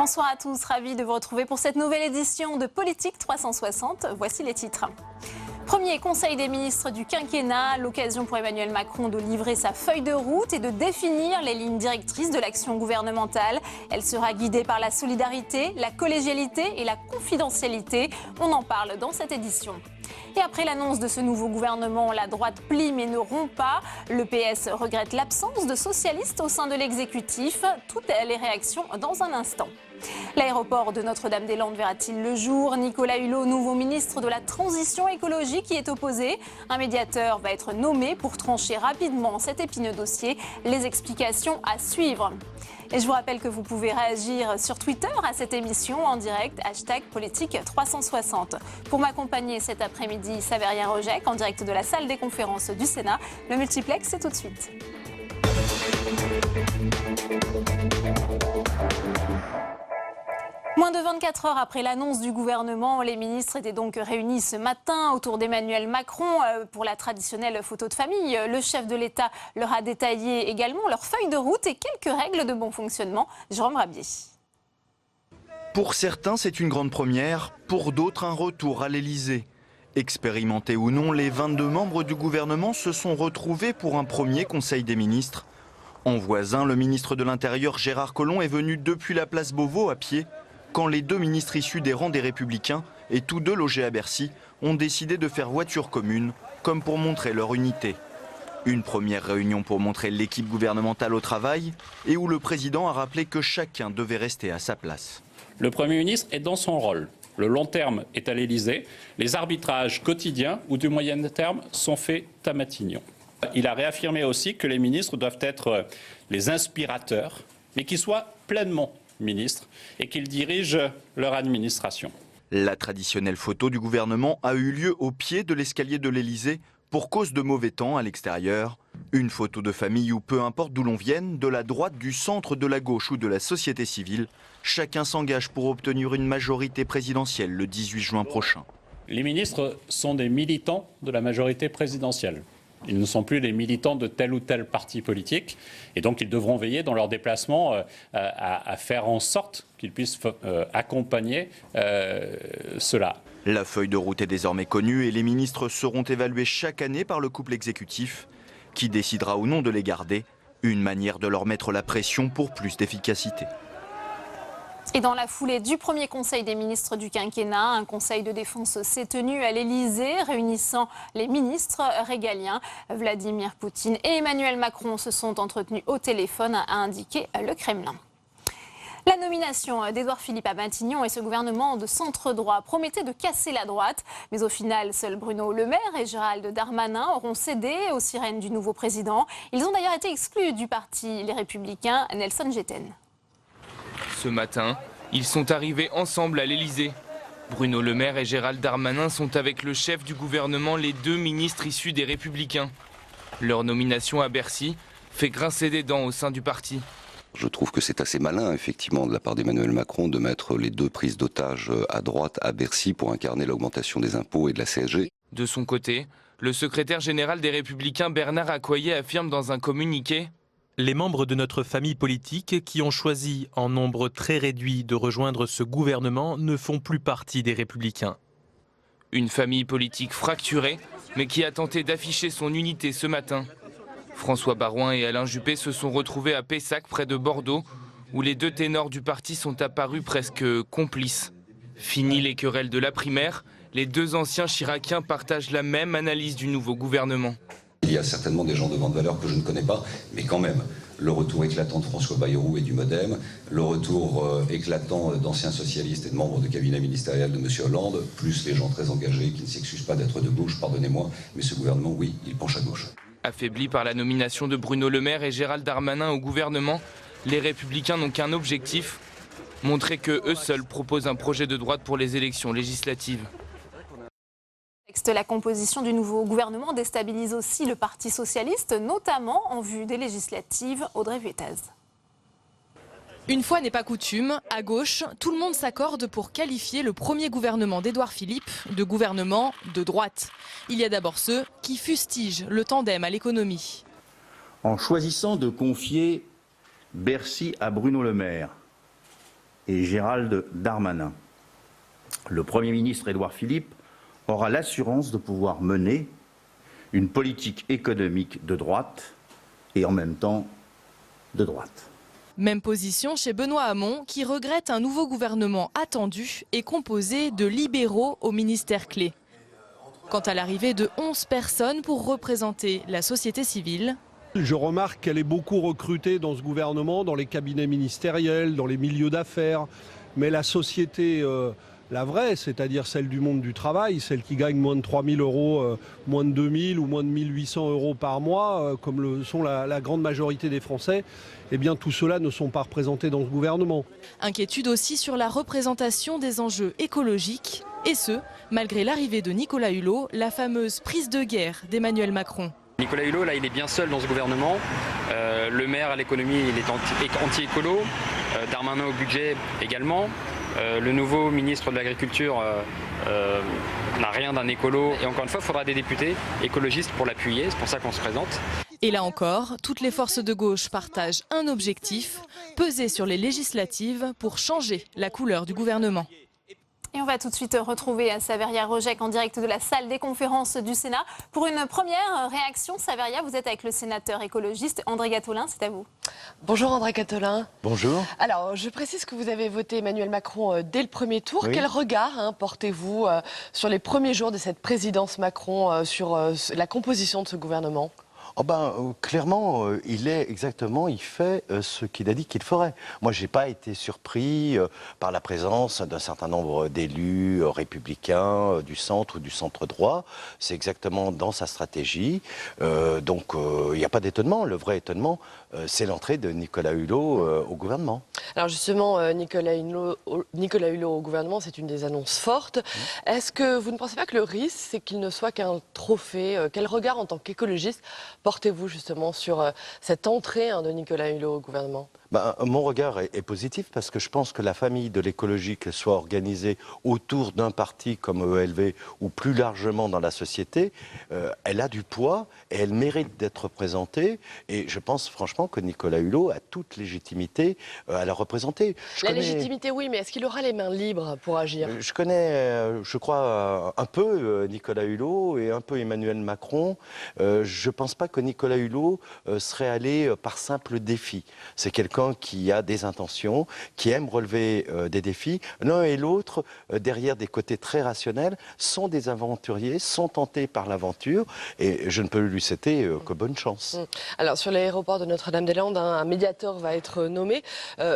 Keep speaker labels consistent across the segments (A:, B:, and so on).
A: Bonsoir à tous, ravi de vous retrouver pour cette nouvelle édition de Politique 360. Voici les titres. Premier conseil des ministres du quinquennat, l'occasion pour Emmanuel Macron de livrer sa feuille de route et de définir les lignes directrices de l'action gouvernementale. Elle sera guidée par la solidarité, la collégialité et la confidentialité. On en parle dans cette édition. Et après l'annonce de ce nouveau gouvernement, la droite plie mais ne rompt pas. Le PS regrette l'absence de socialistes au sein de l'exécutif. Toutes les réactions dans un instant. L'aéroport de Notre-Dame-des-Landes verra-t-il le jour? Nicolas Hulot, nouveau ministre de la Transition écologique, y est opposé. Un médiateur va être nommé pour trancher rapidement cet épineux dossier. Les explications à suivre. Et je vous rappelle que vous pouvez réagir sur Twitter à cette émission en direct, #politique360. Pour m'accompagner cet après-midi, Saveria Rojek, en direct de la salle des conférences du Sénat. Le multiplex, c'est tout de suite. Moins de 24 heures après l'annonce du gouvernement, les ministres étaient donc réunis ce matin autour d'Emmanuel Macron pour la traditionnelle photo de famille. Le chef de l'État leur a détaillé également leur feuille de route et quelques règles de bon fonctionnement. Jérôme Rabier.
B: Pour certains, c'est une grande première, pour d'autres, un retour à l'Élysée. Expérimentés ou non, les 22 membres du gouvernement se sont retrouvés pour un premier conseil des ministres. En voisin, le ministre de l'Intérieur Gérard Collomb est venu depuis la place Beauvau à pied, quand les deux ministres issus des rangs des Républicains, et tous deux logés à Bercy, ont décidé de faire voiture commune, comme pour montrer leur unité. Une première réunion pour montrer l'équipe gouvernementale au travail, et où le président a rappelé que chacun devait rester à sa place.
C: Le Premier ministre est dans son rôle. Le long terme est à l'Élysée. Les arbitrages quotidiens ou du moyen terme sont faits à Matignon. Il a réaffirmé aussi que les ministres doivent être les inspirateurs, mais qu'ils soient pleinement ministres et qu'ils dirigent leur administration.
B: La traditionnelle photo du gouvernement a eu lieu au pied de l'escalier de l'Élysée pour cause de mauvais temps à l'extérieur. Une photo de famille où peu importe d'où l'on vienne, de la droite, du centre, de la gauche ou de la société civile, chacun s'engage pour obtenir une majorité présidentielle le 18 juin prochain.
C: Les ministres sont des militants de la majorité présidentielle. Ils ne sont plus des militants de tel ou tel parti politique et donc ils devront veiller dans leurs déplacements à faire en sorte qu'ils puissent accompagner cela.
B: La feuille de route est désormais connue et les ministres seront évalués chaque année par le couple exécutif qui décidera ou non de les garder, une manière de leur mettre la pression pour plus d'efficacité.
A: Et dans la foulée du premier conseil des ministres du quinquennat, un conseil de défense s'est tenu à l'Élysée, réunissant les ministres régaliens. Vladimir Poutine et Emmanuel Macron se sont entretenus au téléphone, a indiqué le Kremlin. La nomination d'Édouard Philippe à Matignon et ce gouvernement de centre-droit promettait de casser la droite. Mais au final, seuls Bruno Le Maire et Gérald Darmanin auront cédé aux sirènes du nouveau président. Ils ont d'ailleurs été exclus du parti Les Républicains, Nelson Djetten.
D: Ce matin, ils sont arrivés ensemble à l'Élysée. Bruno Le Maire et Gérald Darmanin sont avec le chef du gouvernement, les deux ministres issus des Républicains. Leur nomination à Bercy fait grincer des dents au sein du parti.
E: Je trouve que c'est assez malin, effectivement, de la part d'Emmanuel Macron de mettre les deux prises d'otages à droite à Bercy pour incarner l'augmentation des impôts et de la CSG.
D: De son côté, le secrétaire général des Républicains Bernard Accoyer affirme dans un communiqué:
F: les membres de notre famille politique qui ont choisi en nombre très réduit de rejoindre ce gouvernement ne font plus partie des Républicains.
D: Une famille politique fracturée, mais qui a tenté d'afficher son unité ce matin. François Baroin et Alain Juppé se sont retrouvés à Pessac, près de Bordeaux, où les deux ténors du parti sont apparus presque complices. Fini les querelles de la primaire, les deux anciens chiraciens partagent la même analyse du nouveau gouvernement.
E: Il y a certainement des gens de grande valeur que je ne connais pas, mais quand même, le retour éclatant de François Bayrou et du Modem, le retour éclatant d'anciens socialistes et de membres de cabinet ministériel de M. Hollande, plus les gens très engagés qui ne s'excusent pas d'être de gauche, pardonnez-moi, mais ce gouvernement, oui, il penche à gauche.
D: Affaiblis par la nomination de Bruno Le Maire et Gérald Darmanin au gouvernement, les Républicains n'ont qu'un objectif, montrer que eux seuls proposent un projet de droite pour les élections législatives.
A: La composition du nouveau gouvernement déstabilise aussi le Parti socialiste, notamment en vue des législatives. Audrey Vuettaz.
G: Une fois n'est pas coutume, à gauche, tout le monde s'accorde pour qualifier le premier gouvernement d'Édouard Philippe de gouvernement de droite. Il y a d'abord ceux qui fustigent le tandem à l'économie.
H: En choisissant de confier Bercy à Bruno Le Maire, et Gérald Darmanin. Le Premier ministre Édouard Philippe aura l'assurance de pouvoir mener une politique économique de droite et en même temps de droite.
G: Même position chez Benoît Hamon qui regrette un nouveau gouvernement attendu et composé de libéraux au ministère clé. Quant à l'arrivée de 11 personnes pour représenter la société civile.
I: Je remarque qu'elle est beaucoup recrutée dans ce gouvernement, dans les cabinets ministériels, dans les milieux d'affaires. Mais la société, la vraie, c'est-à-dire celle du monde du travail, celle qui gagne moins de 3 000 euros, moins de 2 000 ou moins de 1 800 euros par mois, comme le sont la grande majorité des Français, eh bien tout cela ne sont pas représentés dans ce gouvernement.
G: Inquiétude aussi sur la représentation des enjeux écologiques, et ce, malgré l'arrivée de Nicolas Hulot, la fameuse prise de guerre d'Emmanuel Macron.
J: Nicolas Hulot, là, il est bien seul dans ce gouvernement. Le maire à l'économie, il est anti-écolo. Darmanin au budget également. Le nouveau ministre de l'Agriculture n'a rien d'un écolo. Et encore une fois, il faudra des députés écologistes pour l'appuyer. C'est pour ça qu'on se présente.
G: Et là encore, toutes les forces de gauche partagent un objectif, peser sur les législatives pour changer la couleur du gouvernement.
A: Et on va tout de suite retrouver Saveria Rojek en direct de la salle des conférences du Sénat. Pour une première réaction, Saveria, vous êtes avec le sénateur écologiste André Gattolin, c'est à vous.
K: Bonjour André Gattolin.
B: Bonjour.
K: Alors, je précise que vous avez voté Emmanuel Macron dès le premier tour.
B: Oui.
K: Quel regard portez-vous sur les premiers jours de cette présidence Macron, sur la composition de ce gouvernement ?
L: Clairement, il fait ce qu'il a dit qu'il ferait. Moi, je n'ai pas été surpris par la présence d'un certain nombre d'élus républicains du centre ou du centre-droit. C'est exactement dans sa stratégie. Donc, il n'y a pas d'étonnement. Le vrai étonnement, c'est l'entrée de Nicolas Hulot au gouvernement.
K: Alors justement, Nicolas Hulot au gouvernement, c'est une des annonces fortes. Est-ce que vous ne pensez pas que le risque, c'est qu'il ne soit qu'un trophée ? Quel regard, en tant qu'écologiste, portez-vous justement sur cette entrée de Nicolas Hulot au gouvernement ?
L: Mon regard est positif parce que je pense que la famille de l'écologie, qu'elle soit organisée autour d'un parti comme ELV ou plus largement dans la société, elle a du poids et elle mérite d'être représentée. Et je pense franchement que Nicolas Hulot a toute légitimité à la représenter.
K: Légitimité, oui, mais est-ce qu'il aura les mains libres pour agir ?
L: Je connais, je crois, un peu Nicolas Hulot et un peu Emmanuel Macron. Je ne pense pas que Nicolas Hulot serait allé par simple défi. C'est quelqu'un qui a des intentions, qui aime relever des défis. L'un et l'autre, derrière des côtés très rationnels, sont des aventuriers, sont tentés par l'aventure, et je ne peux lui souhaiter que bonne chance.
K: Alors, sur l'aéroport de Notre-Dame-des-Landes, un médiateur va être nommé.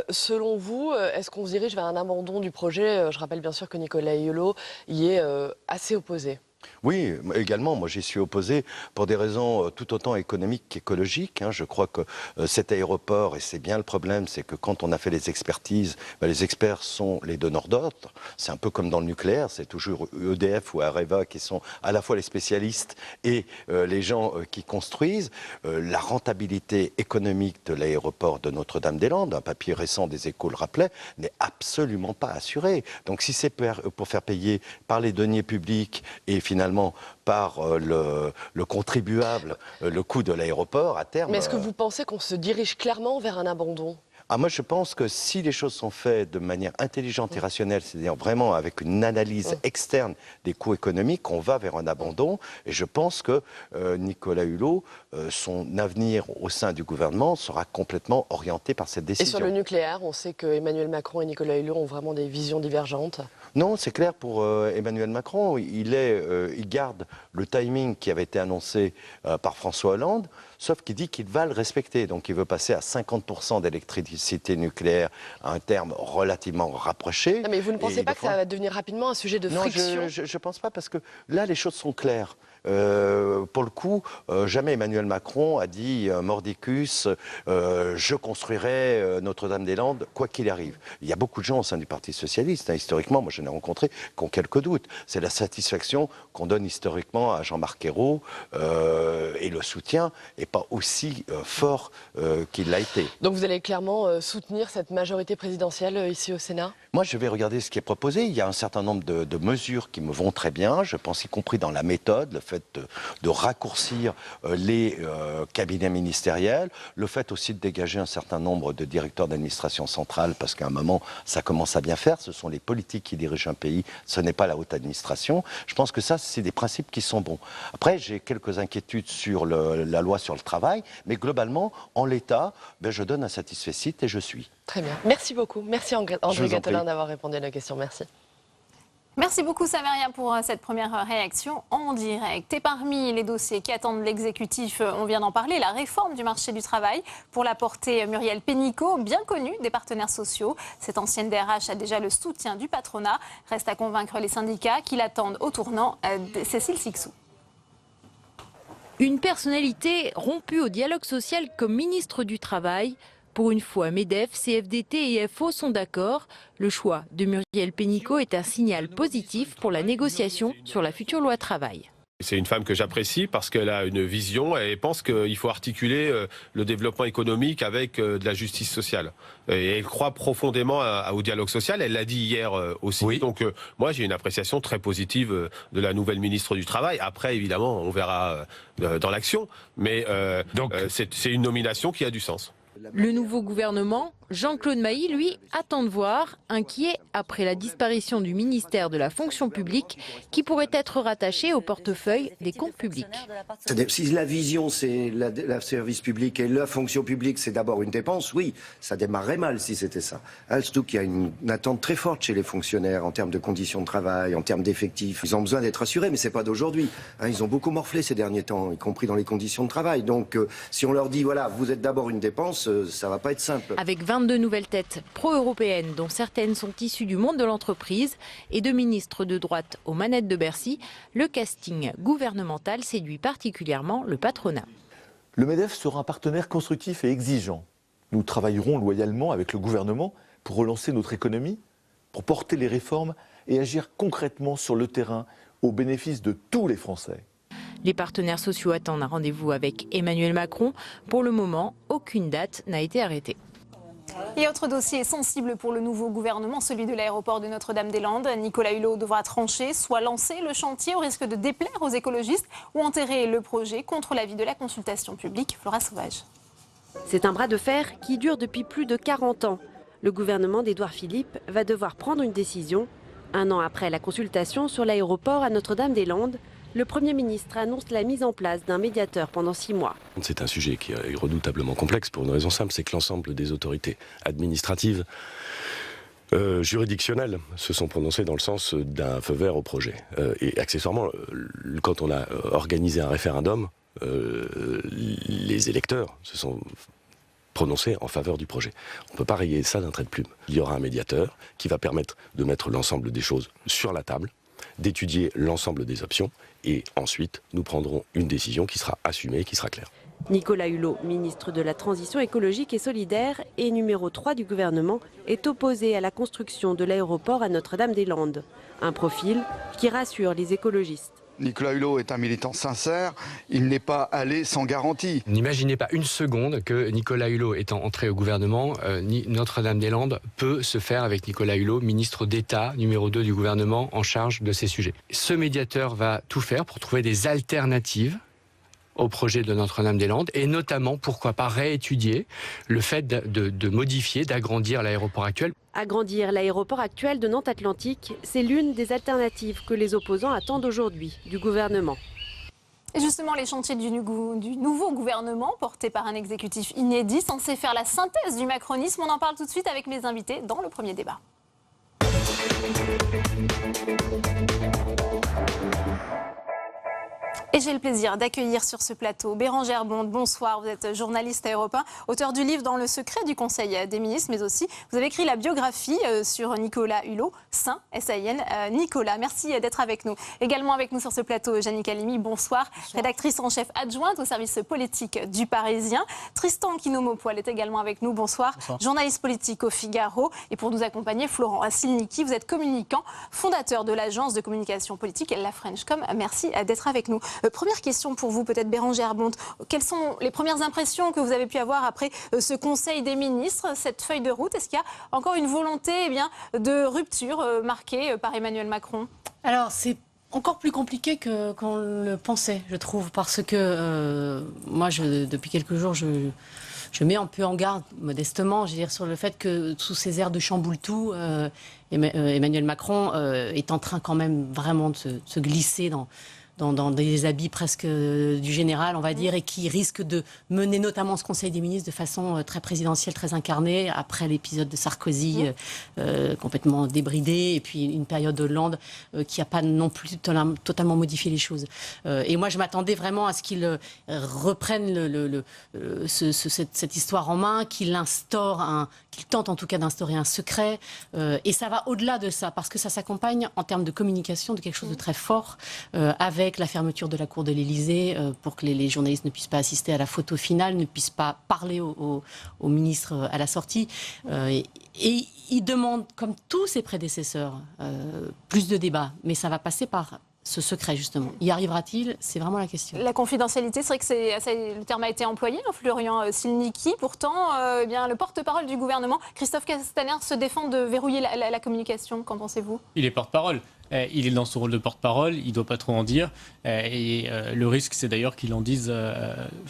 K: Selon vous, est-ce qu'on se dirige vers un abandon du projet ? Je rappelle bien sûr que Nicolas Hulot y est assez opposé.
L: Oui, également, moi j'y suis opposé pour des raisons tout autant économiques qu'écologiques. Je crois que cet aéroport, et c'est bien le problème, c'est que quand on a fait les expertises, les experts sont les donneurs d'ordre. C'est un peu comme dans le nucléaire, c'est toujours EDF ou Areva qui sont à la fois les spécialistes et les gens qui construisent. La rentabilité économique de l'aéroport de Notre-Dame-des-Landes, un papier récent des Échos le rappelait, n'est absolument pas assurée. Donc si c'est pour faire payer par les deniers publics et finalement par le contribuable le coût de l'aéroport à terme.
K: Mais est-ce que vous pensez qu'on se dirige clairement vers un abandon ?
L: Moi, je pense que si les choses sont faites de manière intelligente et rationnelle, c'est-à-dire vraiment avec une analyse externe des coûts économiques, on va vers un abandon. Et je pense que Nicolas Hulot, son avenir au sein du gouvernement sera complètement orienté par cette décision.
K: Et sur le nucléaire, on sait que Emmanuel Macron et Nicolas Hulot ont vraiment des visions divergentes.
L: Non, c'est clair pour Emmanuel Macron. Il garde le timing qui avait été annoncé par François Hollande, sauf qu'il dit qu'il va le respecter. Donc il veut passer à 50% d'électricité nucléaire à un terme relativement rapproché.
K: Non, mais vous ne pensez pas que ça va devenir rapidement un sujet de friction ?
L: Non, je ne pense pas parce que là, les choses sont claires. Pour le coup, jamais Emmanuel Macron a dit mordicus, je construirai Notre-Dame-des-Landes, quoi qu'il arrive. Il y a beaucoup de gens au sein du Parti socialiste, historiquement, moi je n'ai rencontré, qui ont quelques doutes. C'est la satisfaction qu'on donne historiquement à Jean-Marc Ayrault et le soutien, et pas aussi fort qu'il l'a été.
K: Donc vous allez clairement soutenir cette majorité présidentielle ici au Sénat?
L: Moi, je vais regarder ce qui est proposé. Il y a un certain nombre de mesures qui me vont très bien. Je pense y compris dans la méthode, le fait de raccourcir les cabinets ministériels, le fait aussi de dégager un certain nombre de directeurs d'administration centrale, parce qu'à un moment, ça commence à bien faire. Ce sont les politiques qui dirigent un pays, ce n'est pas la haute administration. Je pense que ça, c'est des principes qui sont bons. Après, j'ai quelques inquiétudes sur la loi sur le travail, mais globalement, en l'état, je donne un satisfecit et je suis.
K: Très bien. Merci beaucoup. Merci André Gattolin d'avoir répondu à nos questions. Merci.
A: Merci beaucoup Saveria pour cette première réaction en direct. Et parmi les dossiers qui attendent l'exécutif, on vient d'en parler, la réforme du marché du travail. Pour la porter, Muriel Pénicaud, bien connue des partenaires sociaux. Cette ancienne DRH a déjà le soutien du patronat. Reste à convaincre les syndicats qui l'attendent au tournant. Cécile Sixou.
M: Une personnalité rompue au dialogue social comme ministre du Travail. Pour une fois, MEDEF, CFDT et FO sont d'accord. Le choix de Muriel Pénicaud est un signal positif pour la négociation sur la future loi travail.
N: C'est une femme que j'apprécie parce qu'elle a une vision et pense qu'il faut articuler le développement économique avec de la justice sociale. Et elle croit profondément au dialogue social, elle l'a dit hier aussi. Oui. Donc moi j'ai une appréciation très positive de la nouvelle ministre du Travail. Après évidemment on verra dans l'action, mais c'est une nomination qui a du sens.
M: Le nouveau gouvernement, Jean-Claude Mailly, lui, attend de voir, inquiet après la disparition du ministère de la fonction publique qui pourrait être rattaché au portefeuille des comptes publics.
O: Si la vision c'est la service public et la fonction publique c'est d'abord une dépense, oui, ça démarrerait mal si c'était ça. Surtout qu'il y a une attente très forte chez les fonctionnaires en termes de conditions de travail, en termes d'effectifs. Ils ont besoin d'être assurés, mais c'est pas d'aujourd'hui. Ils ont beaucoup morflé ces derniers temps, y compris dans les conditions de travail. Donc si on leur dit voilà, vous êtes d'abord une dépense, ça va pas être simple.
M: Avec 22 nouvelles têtes pro-européennes, dont certaines sont issues du monde de l'entreprise, et 2 ministres de droite aux manettes de Bercy, le casting gouvernemental séduit particulièrement le patronat.
P: Le MEDEF sera un partenaire constructif et exigeant. Nous travaillerons loyalement avec le gouvernement pour relancer notre économie, pour porter les réformes et agir concrètement sur le terrain au bénéfice de tous les Français.
M: Les partenaires sociaux attendent un rendez-vous avec Emmanuel Macron. Pour le moment, aucune date n'a été arrêtée.
A: Et autre dossier sensible pour le nouveau gouvernement, celui de l'aéroport de Notre-Dame-des-Landes. Nicolas Hulot devra trancher, soit lancer le chantier au risque de déplaire aux écologistes ou enterrer le projet contre l'avis de la consultation publique. Flora Sauvage.
Q: C'est un bras de fer qui dure depuis plus de 40 ans. Le gouvernement d'Édouard Philippe va devoir prendre une décision. 1 an après la consultation sur l'aéroport à Notre-Dame-des-Landes, le Premier ministre annonce la mise en place d'un médiateur pendant 6 mois.
R: C'est un sujet qui est redoutablement complexe pour une raison simple, c'est que l'ensemble des autorités administratives, juridictionnelles, se sont prononcées dans le sens d'un feu vert au projet. Et accessoirement, quand on a organisé un référendum, les électeurs se sont prononcés en faveur du projet. On ne peut pas rayer ça d'un trait de plume. Il y aura un médiateur qui va permettre de mettre l'ensemble des choses sur la table, d'étudier l'ensemble des options et ensuite nous prendrons une décision qui sera assumée et qui sera claire.
Q: Nicolas Hulot, ministre de la Transition écologique et solidaire et numéro 3 du gouvernement, est opposé à la construction de l'aéroport à Notre-Dame-des-Landes. Un profil qui rassure les écologistes.
S: Nicolas Hulot est un militant sincère, il n'est pas allé sans garantie.
T: N'imaginez pas une seconde que Nicolas Hulot étant entré au gouvernement, Notre-Dame-des-Landes peut se faire avec Nicolas Hulot, ministre d'État, numéro 2 du gouvernement, en charge de ces sujets. Ce médiateur va tout faire pour trouver des alternatives au projet de Notre-Dame-des-Landes et notamment, pourquoi pas, réétudier le fait de modifier, d'agrandir l'aéroport actuel.
Q: Agrandir l'aéroport actuel de Nantes-Atlantique, c'est l'une des alternatives que les opposants attendent aujourd'hui du gouvernement.
A: Et justement, les chantiers du nouveau gouvernement, porté par un exécutif inédit, censé faire la synthèse du macronisme, on en parle tout de suite avec mes invités dans le premier débat. Et j'ai le plaisir d'accueillir sur ce plateau Bérangère Bonde. Bonsoir, vous êtes journaliste à Europe 1, auteur du livre Dans le secret du Conseil des ministres, mais aussi vous avez écrit la biographie sur Nicolas Hulot, Saint, S-A-I-N, Nicolas. Merci d'être avec nous. Également avec nous sur ce plateau, Yannick Halimi, bonsoir, rédactrice en chef adjointe au service politique du Parisien. Tristan Kinomopoil est également avec nous, bonsoir, journaliste politique au Figaro. Et pour nous accompagner, Florent Assilniki, vous êtes communicant, fondateur de l'agence de communication politique, la Frenchcom. Merci d'être avec nous. Première question pour vous, peut-être Bérengère Bonte. Quelles sont les premières impressions que vous avez pu avoir après ce Conseil des ministres, cette feuille de route? Est-ce qu'il y a encore une volonté de rupture marquée par Emmanuel Macron?
U: Alors, c'est encore plus compliqué qu'on le pensait, je trouve, parce que moi, depuis quelques jours, je mets un peu en garde, modestement, je veux dire, sur le fait que sous ces airs de chamboule-tout, Emmanuel Macron est en train quand même vraiment de se glisser dans des habits presque du général, on va dire, et qui risque de mener notamment ce Conseil des ministres de façon très présidentielle, très incarnée, après l'épisode de Sarkozy complètement débridé, et puis une période Hollande qui n'a pas non plus totalement modifié les choses. Et moi, je m'attendais vraiment à ce qu'il reprenne cette histoire en main, qu'il tente en tout cas d'instaurer un secret. Et ça va au-delà de ça, parce que ça s'accompagne en termes de communication de quelque chose de très fort, avec la fermeture de la cour de l'Élysée pour que les journalistes ne puissent pas assister à la photo finale, ne puissent pas parler au ministre à la sortie. Et il demande, comme tous ses prédécesseurs, plus de débats. Mais ça va passer par ce secret, justement. Y arrivera-t-il? C'est vraiment la question.
A: La confidentialité, c'est vrai que le terme a été employé, Florian Silnicki. Pourtant, le porte-parole du gouvernement, Christophe Castaner, se défend de verrouiller la communication. Qu'en pensez-vous?
V: Il est porte-parole. Il est dans son rôle de porte-parole, il ne doit pas trop en dire. Le risque, c'est d'ailleurs qu'il en dise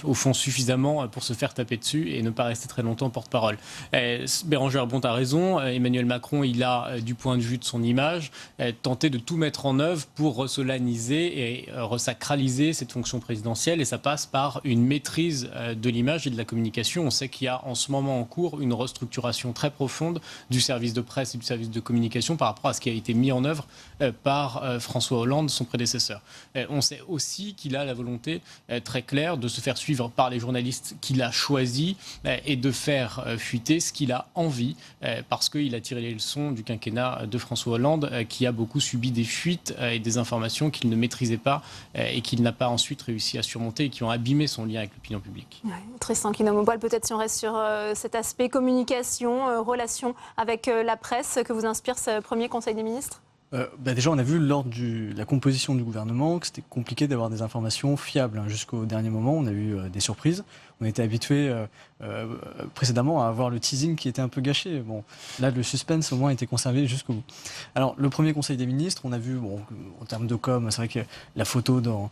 V: au fond suffisamment pour se faire taper dessus et ne pas rester très longtemps porte-parole. Bérengère Bonte a raison. Emmanuel Macron, il a, du point de vue de son image, tenté de tout mettre en œuvre pour ressolaniser et resacraliser cette fonction présidentielle. Et ça passe par une maîtrise de l'image et de la communication. On sait qu'il y a en ce moment en cours une restructuration très profonde du service de presse et du service de communication par rapport à ce qui a été mis en œuvre par François Hollande, son prédécesseur. On sait aussi qu'il a la volonté très claire de se faire suivre par les journalistes qu'il a choisis et de faire fuiter ce qu'il a envie, parce qu'il a tiré les leçons du quinquennat de François Hollande, qui a beaucoup subi des fuites et des informations qu'il ne maîtrisait pas et qu'il n'a pas ensuite réussi à surmonter et qui ont abîmé son lien avec l'opinion publique.
A: Ouais, Tristan Kinamoboil, peut-être si on reste sur cet aspect communication, relation avec la presse, que vous inspire ce premier Conseil des ministres?
W: Déjà, on a vu lors de la composition du gouvernement que c'était compliqué d'avoir des informations fiables. Jusqu'au dernier moment, on a eu des surprises. On était habitué précédemment à avoir le teasing qui était un peu gâché. Bon, là, le suspense au moins a été conservé jusqu'au bout. Alors, le premier Conseil des ministres, on a vu, en termes de com, c'est vrai que la photo dans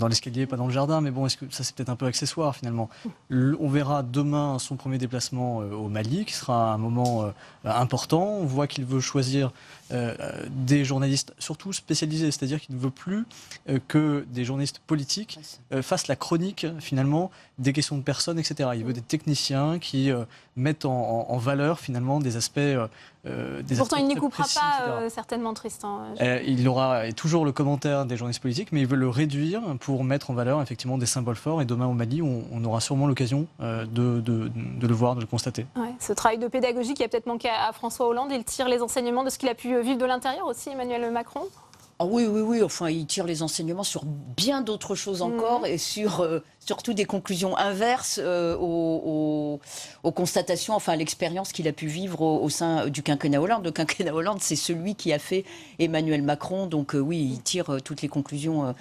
W: l'escalier, pas dans le jardin, mais bon, est-ce que ça c'est peut-être un peu accessoire finalement. On verra demain son premier déplacement au Mali, qui sera un moment important. On voit qu'il veut choisir des journalistes surtout spécialisés, c'est-à-dire qu'il ne veut plus que des journalistes politiques fassent la chronique finalement des questions de personnes, etc. Il veut des techniciens qui mettent en valeur finalement des aspects
A: Pourtant, il n'y coupera
W: précis,
A: pas certainement, Tristan.
W: Il aura toujours le commentaire des journalistes politiques, mais il veut le réduire pour mettre en valeur effectivement des symboles forts. Et demain au Mali, on aura sûrement l'occasion de le voir, de le constater.
A: Ouais, ce travail de pédagogie qui a peut-être manqué à François Hollande, il tire les enseignements de ce qu'il a pu vivre de l'intérieur aussi, Emmanuel Macron.
X: Ah oui, enfin, il tire les enseignements sur bien d'autres choses encore et sur surtout des conclusions inverses aux constatations, enfin à l'expérience qu'il a pu vivre au sein du quinquennat Hollande. Le quinquennat Hollande, c'est celui qui a fait Emmanuel Macron, donc oui, il tire toutes les conclusions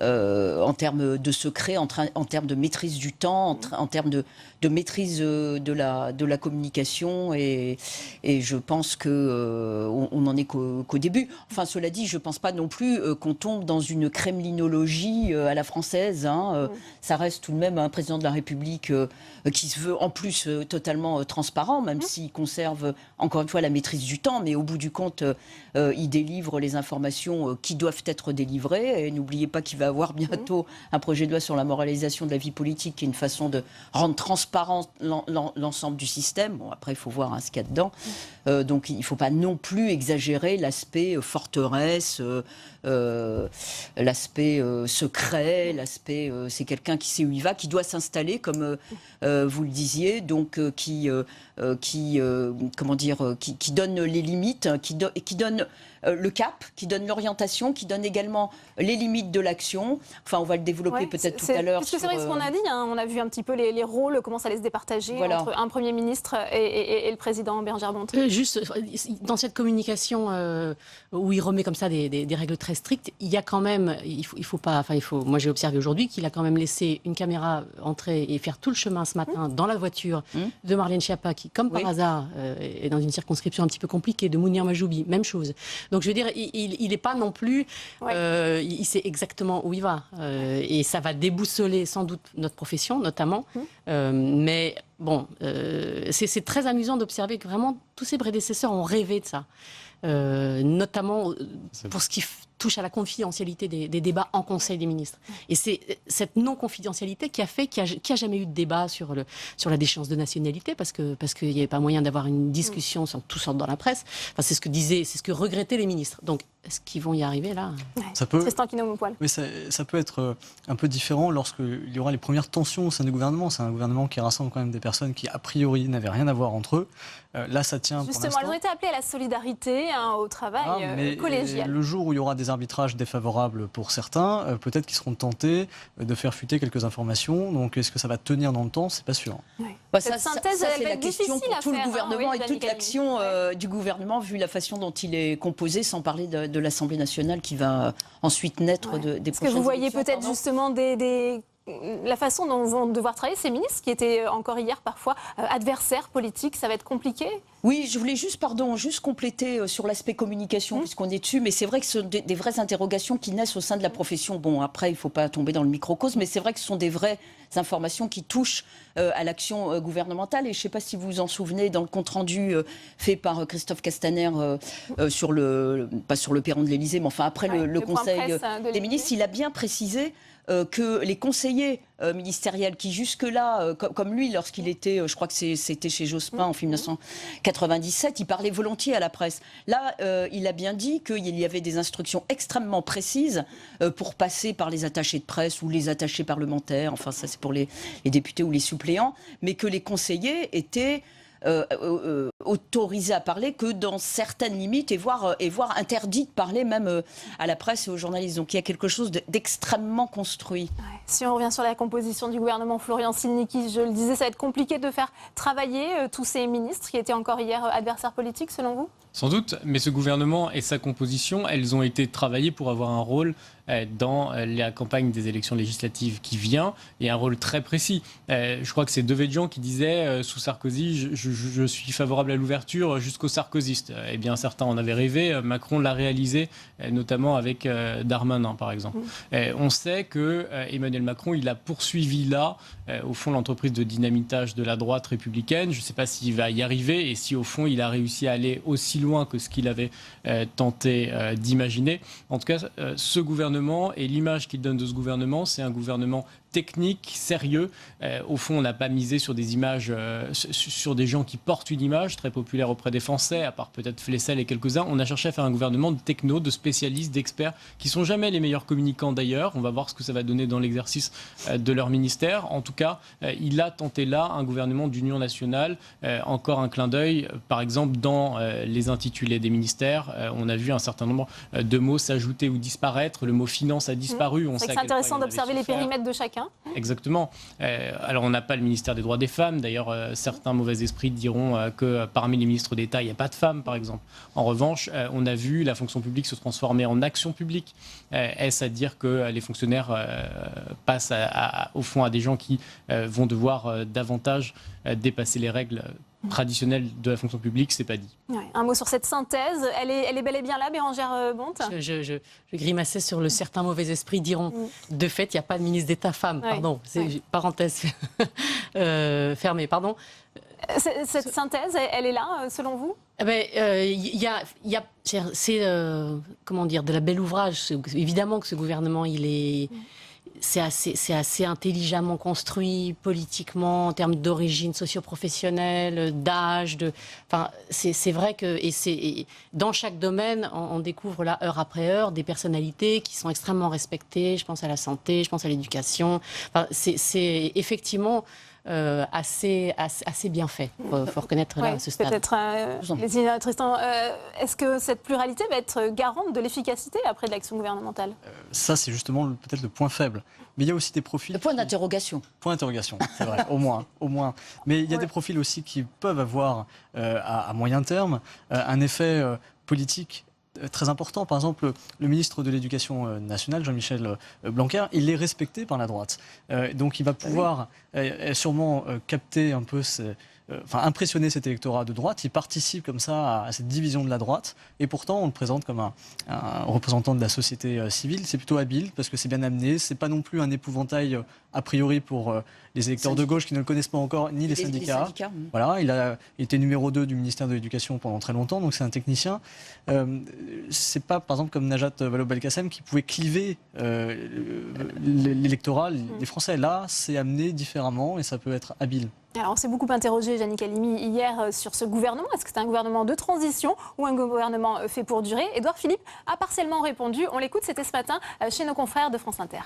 X: en termes de secret, en termes de maîtrise du temps, en termes de maîtrise de la communication, et je pense qu'on n'en est qu'au début. Enfin, cela dit, je ne pense pas non plus qu'on tombe dans une kremlinologie à la française. Ça reste tout de même un président de la République qui se veut en plus totalement transparent, même s'il conserve encore une fois la maîtrise du temps, mais au bout du compte, il délivre les informations qui doivent être délivrées. Et n'oubliez pas qu'il va avoir bientôt un projet de loi sur la moralisation de la vie politique, qui est une façon de rendre transparent l'ensemble du système. Bon, après, il faut voir ce qu'il y a dedans. Donc, il ne faut pas non plus exagérer l'aspect forteresse, l'aspect secret, l'aspect c'est quelqu'un qui sait où il va, qui doit s'installer, comme vous le disiez, donc qui donne les limites, qui donne le cap, qui donne l'orientation, qui donne également les limites de l'action. Enfin, on va le développer peut-être tout à l'heure.
A: Parce que c'est vrai ce qu'on a dit, on a vu un petit peu les rôles, comment ça allait se départager entre un Premier ministre et le Président Bérengère Bonte.
U: Juste, dans cette communication où il remet comme ça des règles très strictes. Il y a quand même, moi j'ai observé aujourd'hui qu'il a quand même laissé une caméra entrer et faire tout le chemin ce matin dans la voiture de Marlène Schiappa, qui, comme par hasard, est dans une circonscription un petit peu compliquée, de Mounir Majoubi, même chose. Donc je veux dire, il n'est pas non plus, il sait exactement où il va. Et ça va déboussoler sans doute notre profession, notamment. Mais bon, c'est très amusant d'observer que vraiment tous ses prédécesseurs ont rêvé de ça. Notamment pour ce qui touche à la confidentialité des débats en Conseil des ministres. Et c'est cette non-confidentialité qui a fait qu'il n'y a jamais eu de débat sur la déchéance de nationalité, parce qu'il n'y avait pas moyen d'avoir une discussion sans que tout sorte dans la presse. Enfin, c'est ce que regrettaient les ministres. Donc, est-ce qu'ils vont y arriver là?
W: Ça peut...
A: Tristan Quinault-Montpoil.
W: Oui, ça peut être un peu différent lorsqu'il y aura les premières tensions au sein du gouvernement. C'est un gouvernement qui rassemble quand même des personnes qui, a priori, n'avaient rien à voir entre eux. Là, ça tient
A: Justement,
W: pour l'instant.
A: elles ont été appelées à la solidarité, au travail collégial.
W: Le jour où il y aura des arbitrages défavorables pour certains, peut-être qu'ils seront tentés de faire fuiter quelques informations. Donc, est-ce que ça va tenir dans le temps? C'est pas sûr.
A: Cette synthèse,
X: c'est la question pour tout le gouvernement et toute l'action du gouvernement, vu la façon dont il est composé, sans parler de l'Assemblée nationale qui va ensuite naître des prochaines élections.
A: Est-ce que vous voyez peut-être justement la façon dont vont devoir travailler ces ministres, qui étaient encore hier parfois adversaires politiques, ça va être compliqué?
X: Oui, je voulais juste compléter sur l'aspect communication, puisqu'on est dessus, mais c'est vrai que ce sont des vraies interrogations qui naissent au sein de la profession. Bon, après, il ne faut pas tomber dans le microcosme, mais c'est vrai que ce sont des vraies informations qui touchent à l'action gouvernementale. Et je ne sais pas si vous vous en souvenez, dans le compte-rendu fait par Christophe Castaner pas sur le perron de l'Élysée, mais enfin après le Conseil des ministres, il a bien précisé que les conseillers ministériels qui jusque-là, comme lui, lorsqu'il était, je crois que c'était chez Jospin en 1997, il parlait volontiers à la presse. Là, il a bien dit qu'il y avait des instructions extrêmement précises pour passer par les attachés de presse ou les attachés parlementaires, enfin ça c'est pour les députés ou les suppléants, mais que les conseillers étaient autorisés à parler que dans certaines limites et voire interdits de parler même à la presse et aux journalistes. Donc il y a quelque chose d'extrêmement construit.
A: Si on revient sur la composition du gouvernement, Florian Silnicki, je le disais, ça va être compliqué de faire travailler tous ces ministres qui étaient encore hier adversaires politiques, selon vous?
V: Sans doute, mais ce gouvernement et sa composition, elles ont été travaillées pour avoir un rôle dans la campagne des élections législatives qui vient, et un rôle très précis. Je crois que c'est Devedjian qui disait, sous Sarkozy, je suis favorable à l'ouverture jusqu'aux sarkozystes. Eh bien, certains en avaient rêvé, Macron l'a réalisé, notamment avec Darmanin, par exemple. On sait que Emmanuel Macron, il a poursuivi là, au fond, l'entreprise de dynamitage de la droite républicaine. Je ne sais pas s'il va y arriver, et si, au fond, il a réussi à aller aussi loin que ce qu'il avait tenté d'imaginer. En tout cas, ce gouvernement et l'image qu'il donne de ce gouvernement, c'est un gouvernement technique, sérieux. Au fond, on n'a pas misé sur des images, sur des gens qui portent une image très populaire auprès des Français, à part peut-être Flessel et quelques-uns. On a cherché à faire un gouvernement de techno, de spécialistes, d'experts, qui sont jamais les meilleurs communicants d'ailleurs. On va voir ce que ça va donner dans l'exercice de leur ministère. En tout cas, il a tenté là un gouvernement d'union nationale. Encore un clin d'œil, par exemple, dans les intitulés des ministères, on a vu un certain nombre de mots s'ajouter ou disparaître. Le mot finance a disparu.
A: C'est intéressant d'observer les périmètres de chacun.
V: Exactement. Alors, on n'a pas le ministère des droits des femmes. D'ailleurs, certains mauvais esprits diront que parmi les ministres d'État, il n'y a pas de femmes, par exemple. En revanche, on a vu la fonction publique se transformer en action publique. Est-ce à dire que les fonctionnaires passent au fond à des gens qui vont devoir davantage dépasser les règles traditionnelle de la fonction publique, c'est pas dit.
A: Ouais, un mot sur cette synthèse, elle est bel et bien là, Bérangère Bonte?
U: Je grimaçais sur le certain mauvais esprit diront. De fait, il n'y a pas de ministre d'État femme, pardon. C'est parenthèse fermée, pardon.
A: Cette synthèse, elle est là, selon vous?
U: C'est comment dire, de la belle ouvrage. Évidemment que ce gouvernement, c'est assez intelligemment construit politiquement, en termes d'origine socio-professionnelle, d'âge. C'est vrai que dans chaque domaine, on découvre là, heure après heure, des personnalités qui sont extrêmement respectées. Je pense à la santé, je pense à l'éducation. C'est effectivement assez bien fait. Il faut reconnaître là, ce stade.
A: Peut-être, Tristan, est-ce que cette pluralité va être garante de l'efficacité après de l'action gouvernementale?
W: Ça, c'est justement peut-être le point faible. Mais il y a aussi des profils...
X: Le point d'interrogation.
W: Point d'interrogation, c'est vrai, au moins. Mais il y a des profils aussi qui peuvent avoir, à moyen terme, un effet politique très important. Par exemple, le ministre de l'Éducation nationale, Jean-Michel Blanquer, il est respecté par la droite. Donc il va pouvoir sûrement capter un peu impressionner cet électorat de droite. Il participe comme ça à cette division de la droite. Et pourtant, on le présente comme un représentant de la société civile. C'est plutôt habile parce que c'est bien amené. C'est pas non plus un épouvantail a priori pour les électeurs de gauche qui ne le connaissent pas encore, ni les syndicats. Voilà, il a été numéro 2 du ministère de l'Éducation pendant très longtemps, donc c'est un technicien. C'est pas, par exemple, comme Najat Vallaud-Belkacem qui pouvait cliver l'électorat, les Français. Là, c'est amené différemment et ça peut être habile.
A: Alors, on s'est beaucoup interrogé, Yannick Halimi, hier sur ce gouvernement. Est-ce que c'est un gouvernement de transition ou un gouvernement fait pour durer? Édouard Philippe a partiellement répondu. On l'écoute, c'était ce matin chez nos confrères de France Inter.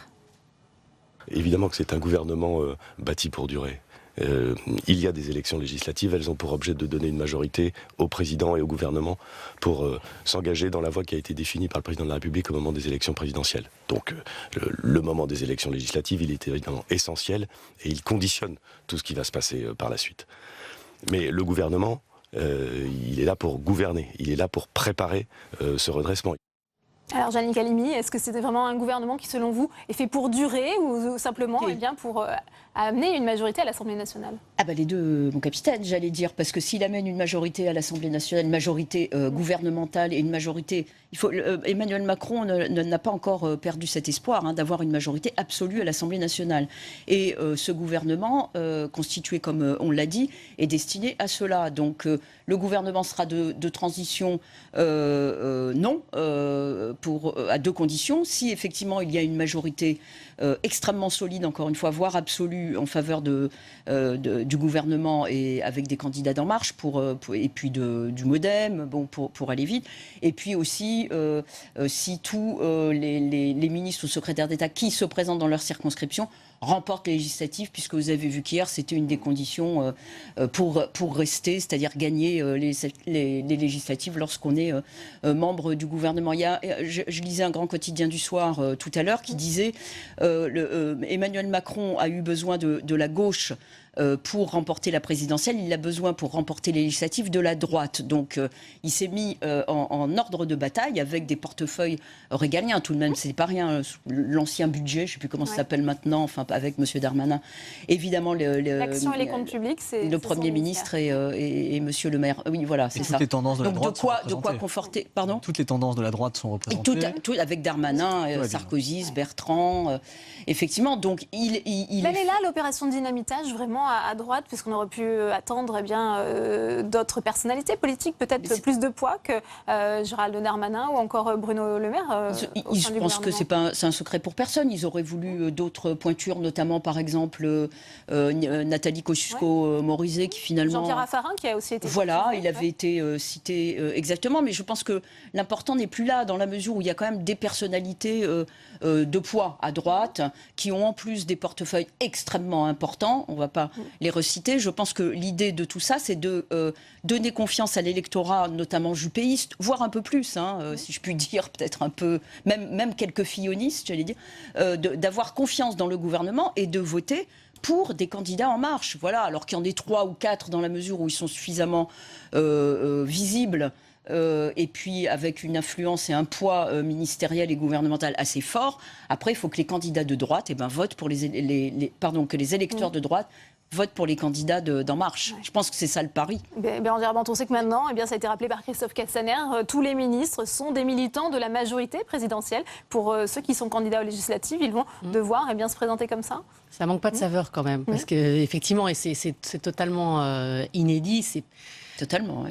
R: Évidemment que c'est un gouvernement bâti pour durer. Il y a des élections législatives, elles ont pour objet de donner une majorité au président et au gouvernement pour s'engager dans la voie qui a été définie par le président de la République au moment des élections présidentielles. Donc le moment des élections législatives, il est évidemment essentiel et il conditionne tout ce qui va se passer par la suite. Mais le gouvernement, il est là pour gouverner, il est là pour préparer ce redressement.
A: Alors, Yannick Halimi, est-ce que c'était vraiment un gouvernement qui, selon vous, est fait pour durer ou simplement pour amener une majorité à l'Assemblée nationale?
X: Ah les deux, mon capitaine, j'allais dire, parce que s'il amène une majorité à l'Assemblée nationale, une majorité gouvernementale et une majorité... Emmanuel Macron n'a pas encore perdu cet espoir d'avoir une majorité absolue à l'Assemblée nationale. Et ce gouvernement, constitué, comme on l'a dit, est destiné à cela. Donc le gouvernement sera de transition, non, à deux conditions. Si effectivement il y a une majorité extrêmement solide, encore une fois, voire absolue, en faveur du gouvernement et avec des candidats d'En Marche et puis du MoDem, pour aller vite. Et puis aussi, si tous les ministres ou secrétaires d'État qui se présentent dans leur circonscription remportent les législatives, puisque vous avez vu qu'hier, c'était une des conditions pour rester, c'est-à-dire gagner les législatives lorsqu'on est membre du gouvernement. Je lisais un grand quotidien du soir tout à l'heure qui disait Emmanuel Macron a eu besoin de la gauche pour remporter la présidentielle, il a besoin pour remporter les législatives de la droite. Donc il s'est mis en ordre de bataille avec des portefeuilles régaliens. Tout de même, c'est pas rien. L'ancien budget, je ne sais plus comment ça s'appelle maintenant, enfin avec M. Darmanin. Évidemment,
A: l'action et les comptes publics, c'est
X: le Premier ministre et M. le maire. Oui, voilà, c'est ça.
W: Toutes les tendances de la droite
X: de quoi conforter. Pardon ?
W: Toutes les tendances de la droite sont représentées.
X: Tout avec Darmanin, Sarkozy, Bertrand. Effectivement, donc il
A: est là l'opération de dynamitage vraiment à droite, puisqu'on aurait pu attendre d'autres personnalités politiques, peut-être plus de poids que Gérald Darmanin ou encore Bruno Le Maire.
X: Je pense que c'est un secret pour personne. Ils auraient voulu d'autres pointures, notamment par exemple Nathalie Kosciusko-Morizet qui finalement...
A: Jean-Pierre Raffarin qui a aussi été...
X: Voilà, il avait été cité exactement, mais je pense que l'important n'est plus là, dans la mesure où il y a quand même des personnalités de poids à droite qui ont en plus des portefeuilles extrêmement importants. On ne va pas les reciter. Je pense que l'idée de tout ça, c'est de donner confiance à l'électorat, notamment jupéiste, voire un peu plus, si je puis dire, peut-être un peu, même quelques fillonistes, j'allais dire, d'avoir confiance dans le gouvernement et de voter pour des candidats En Marche. Voilà, alors qu'il y en ait 3 ou 4 dans la mesure où ils sont suffisamment visibles. Et puis avec une influence et un poids ministériel et gouvernemental assez fort. Après, il faut que les candidats de droite votent pour que les électeurs de droite votent pour les candidats d'En Marche. Ouais. Je pense que c'est ça le pari.
A: On sait que maintenant, ça a été rappelé par Christophe Castaner, tous les ministres sont des militants de la majorité présidentielle. Pour ceux qui sont candidats aux législatives, ils vont devoir se présenter comme ça.
U: Ça manque pas de saveur quand même, parce qu'effectivement, et c'est totalement inédit,
X: totalement.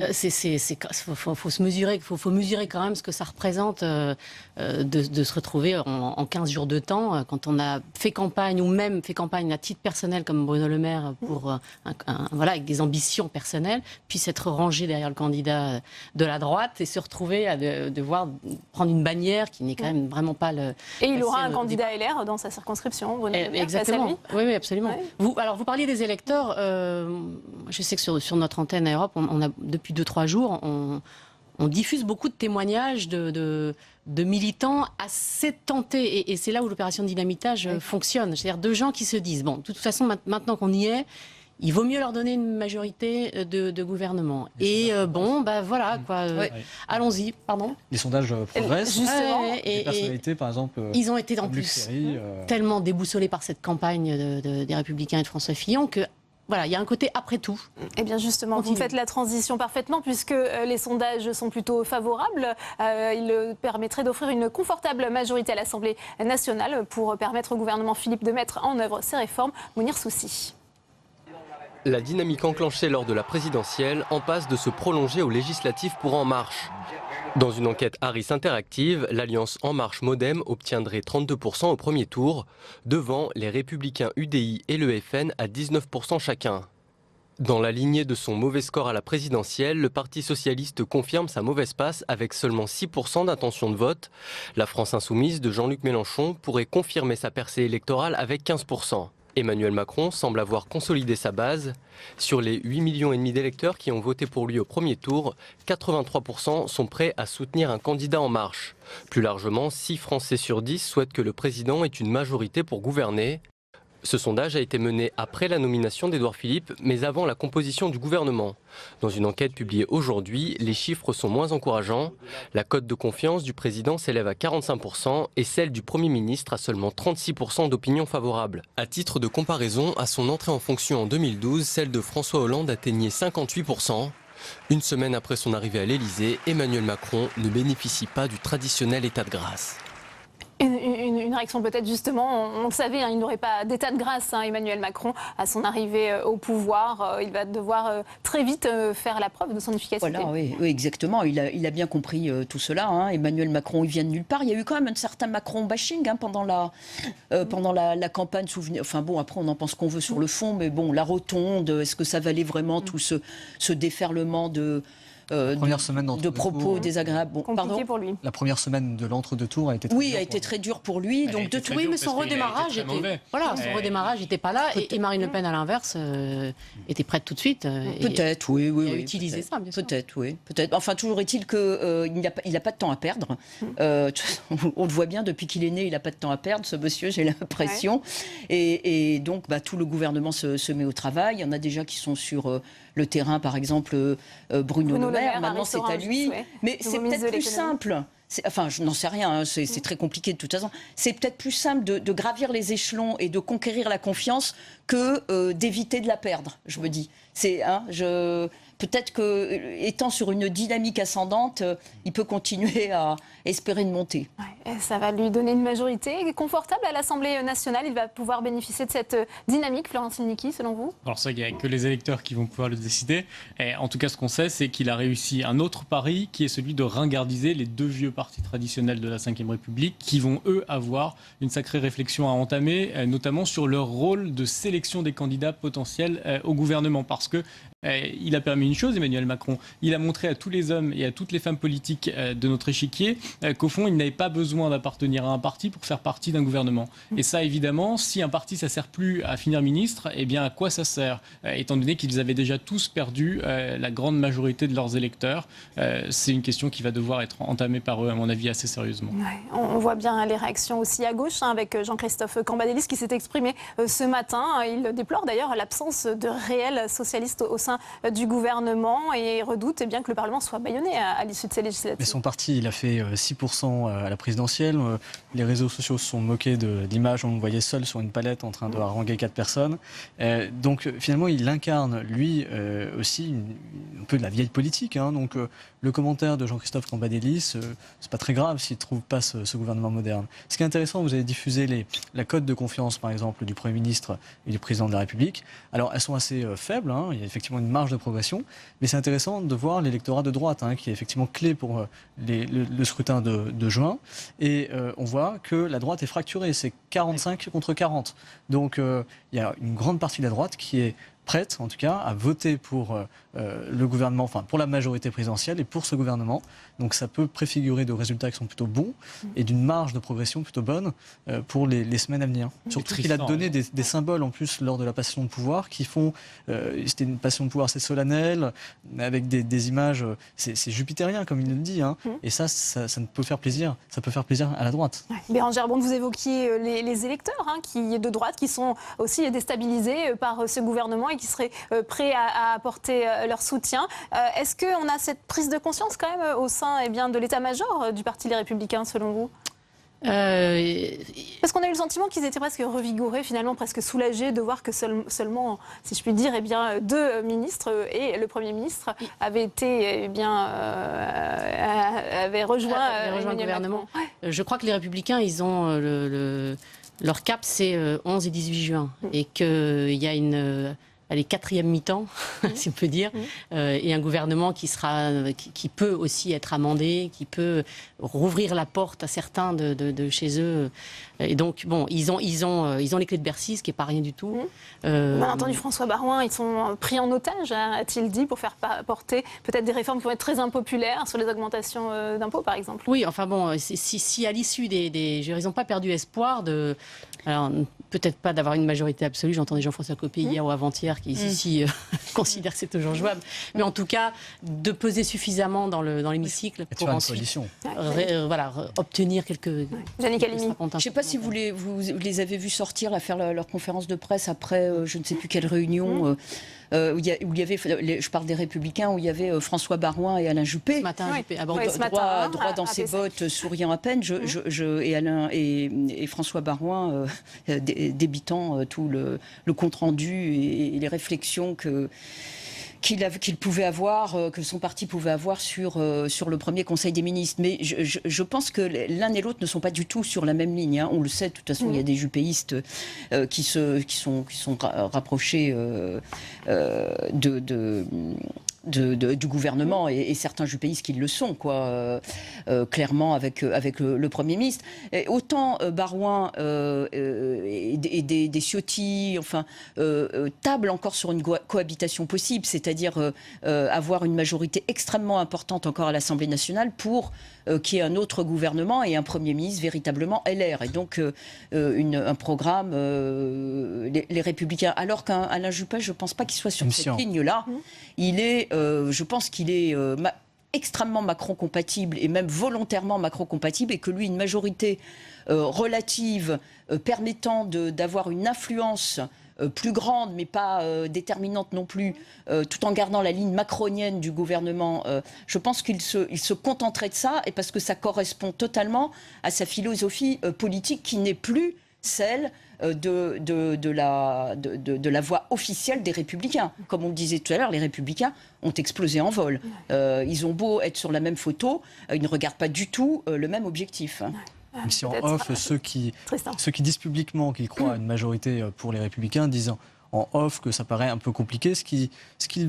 U: Faut se mesurer, faut mesurer quand même ce que ça représente de se retrouver en 15 jours de temps quand on a fait campagne ou même fait campagne à titre personnel comme Bruno Le Maire pour avec des ambitions personnelles, puis s'être rangé derrière le candidat de la droite et se retrouver à devoir prendre une bannière qui n'est quand même vraiment pas le.
A: Et il aura un candidat LR dans sa circonscription, Bruno Le Maire.
U: Exactement. Oui, absolument. Ouais. Vous parliez des électeurs. Je sais que sur notre antenne à Europe, on a, depuis 2-3 jours, on diffuse beaucoup de témoignages de militants assez tentés. Et c'est là où l'opération de dynamitage fonctionne. C'est-à-dire de gens qui se disent, de toute façon, maintenant qu'on y est, il vaut mieux leur donner une majorité de gouvernement. Et voilà, quoi. Allons-y, pardon.
W: Les sondages progressent.
U: Justement.
W: Les personnalités, par exemple.
U: Ils ont été en plus tellement déboussolés par cette campagne des Républicains et de François Fillon que. Voilà, il y a un côté après tout.
A: Eh bien justement, vous faites la transition parfaitement puisque les sondages sont plutôt favorables. Ils permettraient d'offrir une confortable majorité à l'Assemblée nationale pour permettre au gouvernement Philippe de mettre en œuvre ses réformes. Mounir Soussi.
C: La dynamique enclenchée lors de la présidentielle en passe de se prolonger aux législatives pour En Marche. Dans une enquête Harris Interactive, l'alliance En Marche Modem obtiendrait 32% au premier tour, devant les Républicains UDI et le FN à 19% chacun. Dans la lignée de son mauvais score à la présidentielle, le Parti socialiste confirme sa mauvaise passe avec seulement 6% d'intention de vote. La France insoumise de Jean-Luc Mélenchon pourrait confirmer sa percée électorale avec 15%. Emmanuel Macron semble avoir consolidé sa base. Sur les 8,5 millions d'électeurs qui ont voté pour lui au premier tour, 83% sont prêts à soutenir un candidat En Marche. Plus largement, 6 Français sur 10 souhaitent que le président ait une majorité pour gouverner. Ce sondage a été mené après la nomination d'Édouard Philippe, mais avant la composition du gouvernement. Dans une enquête publiée aujourd'hui, les chiffres sont moins encourageants. La cote de confiance du président s'élève à 45% et celle du Premier ministre à seulement 36% d'opinion favorable. À titre de comparaison, à son entrée en fonction en 2012, celle de François Hollande atteignait 58%. Une semaine après son arrivée à l'Élysée, Emmanuel Macron ne bénéficie pas du traditionnel état de grâce.
A: Une réaction peut-être justement, on le savait, il n'aurait pas d'état de grâce, Emmanuel Macron, à son arrivée au pouvoir. Il va devoir très vite faire la preuve de son efficacité.
X: Voilà, oui, exactement. Il a bien compris tout cela. Emmanuel Macron, il vient de nulle part. Il y a eu quand même un certain Macron-bashing pendant la campagne. Enfin bon, après on en pense qu'on veut sur le fond, mais bon, la rotonde, est-ce que ça valait vraiment tout ce déferlement de propos désagréables.
A: Compliqué pour lui.
W: La première semaine de l'entre-deux-tours a été
X: très dure pour lui. Donc
U: oui, mais son redémarrage n'était pas là. Et Marine Le Pen, à l'inverse, était prête tout de suite.
X: Peut-être, oui.
U: Il a utilisé ça, bien sûr.
X: Peut-être, oui. Enfin, toujours est-il qu'il n'a pas de temps à perdre. On le voit bien, depuis qu'il est né, il n'a pas de temps à perdre, ce monsieur, j'ai l'impression. Ouais. Et donc, tout le gouvernement se met au travail. Il y en a déjà qui sont sur le terrain, par exemple, Bruno Le Maire. Maintenant, c'est à lui. Mais c'est peut-être plus simple. Enfin, je n'en sais rien, c'est très compliqué de toute façon. C'est peut-être plus simple de gravir les échelons et de conquérir la confiance que d'éviter de la perdre, je me dis. Peut-être qu'étant sur une dynamique ascendante, il peut continuer à espérer une montée.
A: Ouais, ça va lui donner une majorité confortable à l'Assemblée nationale. Il va pouvoir bénéficier de cette dynamique, Florentine Niki, selon vous?
V: Alors ça, il n'y a que les électeurs qui vont pouvoir le décider. Et en tout cas, ce qu'on sait, c'est qu'il a réussi un autre pari, qui est celui de ringardiser les deux vieux partis traditionnels de la Ve République, qui vont, eux, avoir une sacrée réflexion à entamer, notamment sur leur rôle de sélection des candidats potentiels au gouvernement. Parce que il a permis une chose, Emmanuel Macron. Il a montré à tous les hommes et à toutes les femmes politiques de notre échiquier qu'au fond, il n'avait pas besoin d'appartenir à un parti pour faire partie d'un gouvernement. Et ça, évidemment, si un parti, ça ne sert plus à finir ministre, eh bien, à quoi ça sert? Étant donné qu'ils avaient déjà tous perdu la grande majorité de leurs électeurs. C'est une question qui va devoir être entamée par eux, à mon avis, assez sérieusement.
A: Ouais, on voit bien les réactions aussi à gauche, avec Jean-Christophe Cambadélis qui s'est exprimé ce matin. Il déplore d'ailleurs l'absence de réels socialistes au sein du gouvernement et redoute bien que le Parlement soit bâillonné à l'issue de ces législatives.
W: Mais son parti, il a fait 6% à la présidentielle. Les réseaux sociaux se sont moqués de l'image où on le voyait seul sur une palette en train de haranguer 4 personnes. Donc finalement, il incarne, lui aussi, un peu de la vieille politique. Donc le commentaire de Jean-Christophe Cambadélis, c'est pas très grave s'il ne trouve pas ce gouvernement moderne. Ce qui est intéressant, vous avez diffusé la cote de confiance, par exemple, du Premier ministre et du Président de la République. Alors, elles sont assez faibles, il y a effectivement une marge de progression, mais c'est intéressant de voir l'électorat de droite, qui est effectivement clé pour le scrutin de juin. Et on voit que la droite est fracturée, c'est 45 contre 40. Donc, il y a une grande partie de la droite qui est prête, en tout cas, à voter pour le gouvernement, enfin pour la majorité présidentielle et pour ce gouvernement. Donc ça peut préfigurer de résultats qui sont plutôt bons et d'une marge de progression plutôt bonne pour les semaines à venir. Surtout qu'il a donné des symboles en plus lors de la passation de pouvoir qui font... c'était une passation de pouvoir assez solennelle, avec des images... C'est jupitérien, comme il le dit. Et ça ne peut faire plaisir. Ça peut faire plaisir à la droite.
A: Ouais. Bérangère Bonne, vous évoquiez les électeurs de droite qui sont aussi déstabilisés par ce gouvernement. et qui seraient prêts à apporter leur soutien. Est-ce qu'on a cette prise de conscience quand même au sein de l'état-major du Parti Les Républicains, selon vous ? Parce qu'on a eu le sentiment qu'ils étaient presque revigorés, finalement presque soulagés de voir que seulement, si je puis dire, 2 ministres et le Premier ministre avaient été, avaient rejoint
U: le gouvernement. Je crois que les Républicains, ils ont leur cap, c'est 11 et 18 juin, et qu'il y a une 4e mi-temps, si on peut dire, et un gouvernement qui peut aussi être amendé, qui peut rouvrir la porte à certains de chez eux. Et donc, bon, ils ont les clés de Bercy, ce qui n'est pas rien du tout.
A: On a entendu François Baroin, ils sont pris en otage, a-t-il dit, pour faire porter peut-être des réformes qui vont être très impopulaires sur les augmentations d'impôts, par exemple.
U: Oui, enfin bon, si à l'issue ils n'ont pas perdu espoir de... Alors, peut-être pas d'avoir une majorité absolue. J'entendais Jean-François Copé hier ou avant-hier qui ici considère que c'est toujours jouable. Mais en tout cas, de peser suffisamment dans l'hémicycle pour ensuite obtenir quelques...
A: Jannick Halimi.
X: Je ne sais pas si vous les avez vus sortir, faire leur conférence de presse après je ne sais plus quelle réunion... où il y avait, je parle des Républicains, où il y avait François Baroin et Alain Juppé.
U: Ce matin, Juppé.
X: Droit dans ses bottes, souriant à peine. Et Alain et François Baroin débitant tout le compte-rendu et les réflexions qu'il pouvait avoir, que son parti pouvait avoir sur le premier Conseil des ministres. Mais je pense que l'un et l'autre ne sont pas du tout sur la même ligne. Hein. On le sait, de toute façon, il y a des juppéistes qui sont rapprochés du gouvernement et certains juppéistes qui le sont, clairement, avec le Premier ministre. Et autant Baroin et des Ciotti, tablent encore sur une cohabitation possible, c'est-à-dire avoir une majorité extrêmement importante encore à l'Assemblée nationale pour qu'il y ait un autre gouvernement et un Premier ministre véritablement LR. Et donc un programme, les Républicains. Alors qu'un Alain Juppé, je ne pense pas qu'il soit sur cette ligne-là. Il est, je pense qu'il est extrêmement Macron-compatible et même volontairement Macron-compatible, et que lui, une majorité relative permettant d'avoir une influence plus grande, mais pas déterminante non plus, tout en gardant la ligne macronienne du gouvernement, je pense qu'il se contenterait de ça, et parce que ça correspond totalement à sa philosophie politique qui n'est plus celle de la voix officielle des Républicains. Comme on le disait tout à l'heure, les Républicains ont explosé en vol. Ils ont beau être sur la même photo, ils ne regardent pas du tout le même objectif.
W: Même si en off, ceux qui disent publiquement qu'ils croient à une majorité pour les Républicains disent en off que ça paraît un peu compliqué. Ce qu'ils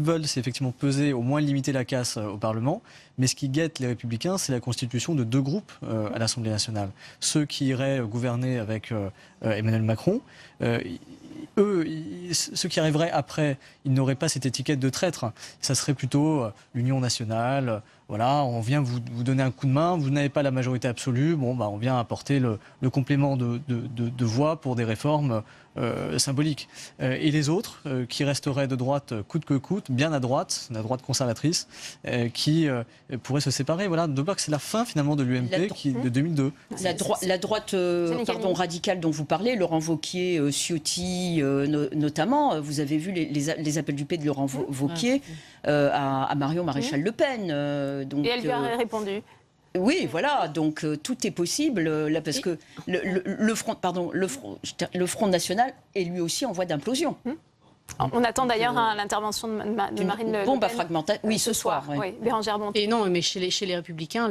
W: veulent, c'est effectivement peser, au moins limiter la casse au Parlement. Mais ce qui guette les Républicains, c'est la constitution de 2 groupes à l'Assemblée nationale. Ceux qui iraient gouverner avec Emmanuel Macron, ceux qui arriveraient après, ils n'auraient pas cette étiquette de traître. Ça serait plutôt l'Union nationale. Voilà, on vient vous donner un coup de main, vous n'avez pas la majorité absolue, on vient apporter le complément de voix pour des réformes symboliques. Et les autres, qui resteraient de droite coûte que coûte, bien à droite, la droite conservatrice, qui pourraient se séparer. Voilà, de bloc, c'est la fin finalement de l'UMP de 2002.
X: La droite radicale dont vous parlez, Laurent Wauquiez, Ciotti notamment, vous avez vu les appels du P de Laurent Wauquiez à Marion Maréchal Le Pen.
A: Et elle lui a répondu.
X: Oui, voilà, donc tout est possible là, parce que le Front National est lui aussi en voie d'implosion.
A: On attend d'ailleurs l'intervention de Marine Le Pen.
X: Bombe à fragmentation. Oui, ce soir.
A: Oui, Bérangère Bonté.
U: Et non, mais chez les Républicains,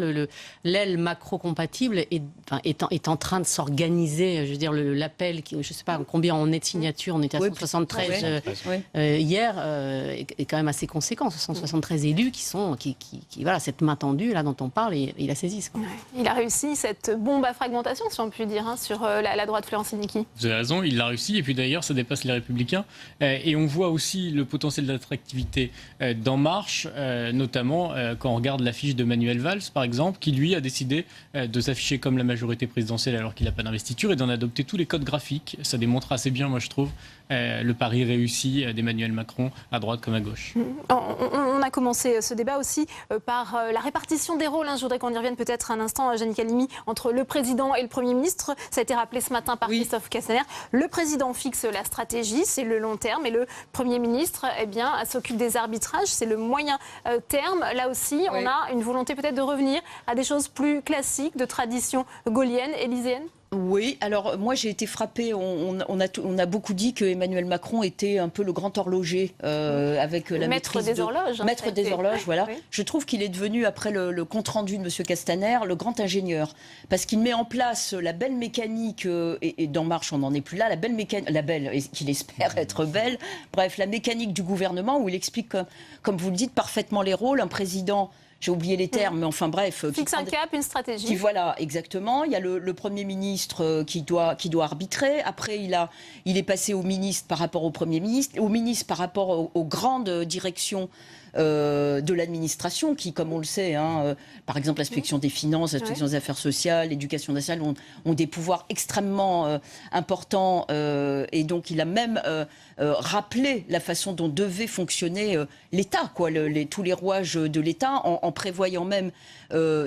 U: l'aile macro-compatible est en train de s'organiser. Je veux dire, l'appel, je ne sais pas combien on est de signatures, on était à 173 hier, est quand même assez conséquent. 173 élus qui voilà, cette main tendue là dont on parle, ils la saisissent. Quoi.
A: Il a réussi cette bombe à fragmentation, si on peut dire, sur la droite Florence Sénéqui.
V: Vous avez raison, il l'a réussi, et puis d'ailleurs, ça dépasse les Républicains. Et on voit aussi le potentiel d'attractivité d'En Marche, notamment quand on regarde l'affiche de Manuel Valls, par exemple, qui lui a décidé de s'afficher comme la majorité présidentielle alors qu'il n'a pas d'investiture et d'en adopter tous les codes graphiques. Ça démontre assez bien, moi je trouve, le pari réussi d'Emmanuel Macron à droite comme à gauche.
A: On a commencé ce débat aussi par la répartition des rôles. Je voudrais qu'on y revienne peut-être un instant, Jannick Halimi, entre le président et le Premier ministre. Ça a été rappelé ce matin par Christophe Castaner. Le président fixe la stratégie, c'est le long terme, et le Premier ministre s'occupe des arbitrages. C'est le moyen terme. Là aussi, on a une volonté peut-être de revenir à des choses plus classiques, de tradition gaulienne, élyséenne.
X: Oui, alors moi j'ai été frappée, on a beaucoup dit que Emmanuel Macron était un peu le grand horloger avec la
A: maître des horloges.
X: Maître des horloges, voilà. Oui. Je trouve qu'il est devenu, après le compte-rendu de M. Castaner, le grand ingénieur. Parce qu'il met en place la belle mécanique, et d'En Marche on n'en est plus là, la belle, qu'il espère être belle, bref, la mécanique du gouvernement où il explique, comme vous le dites, parfaitement les rôles. Un président... J'ai oublié les termes, mais enfin bref.
A: Fixe un cap, une stratégie.
X: Voilà, exactement. Il y a le Premier ministre qui doit arbitrer. Après, il est passé au ministre par rapport au Premier ministre, au ministre par rapport aux grandes directions de l'administration qui, comme on le sait, par exemple l'inspection des finances, l'inspection des affaires sociales, l'éducation nationale ont des pouvoirs extrêmement importants et donc il a même rappelé la façon dont devait fonctionner l'État, tous les rouages de l'État, en prévoyant même,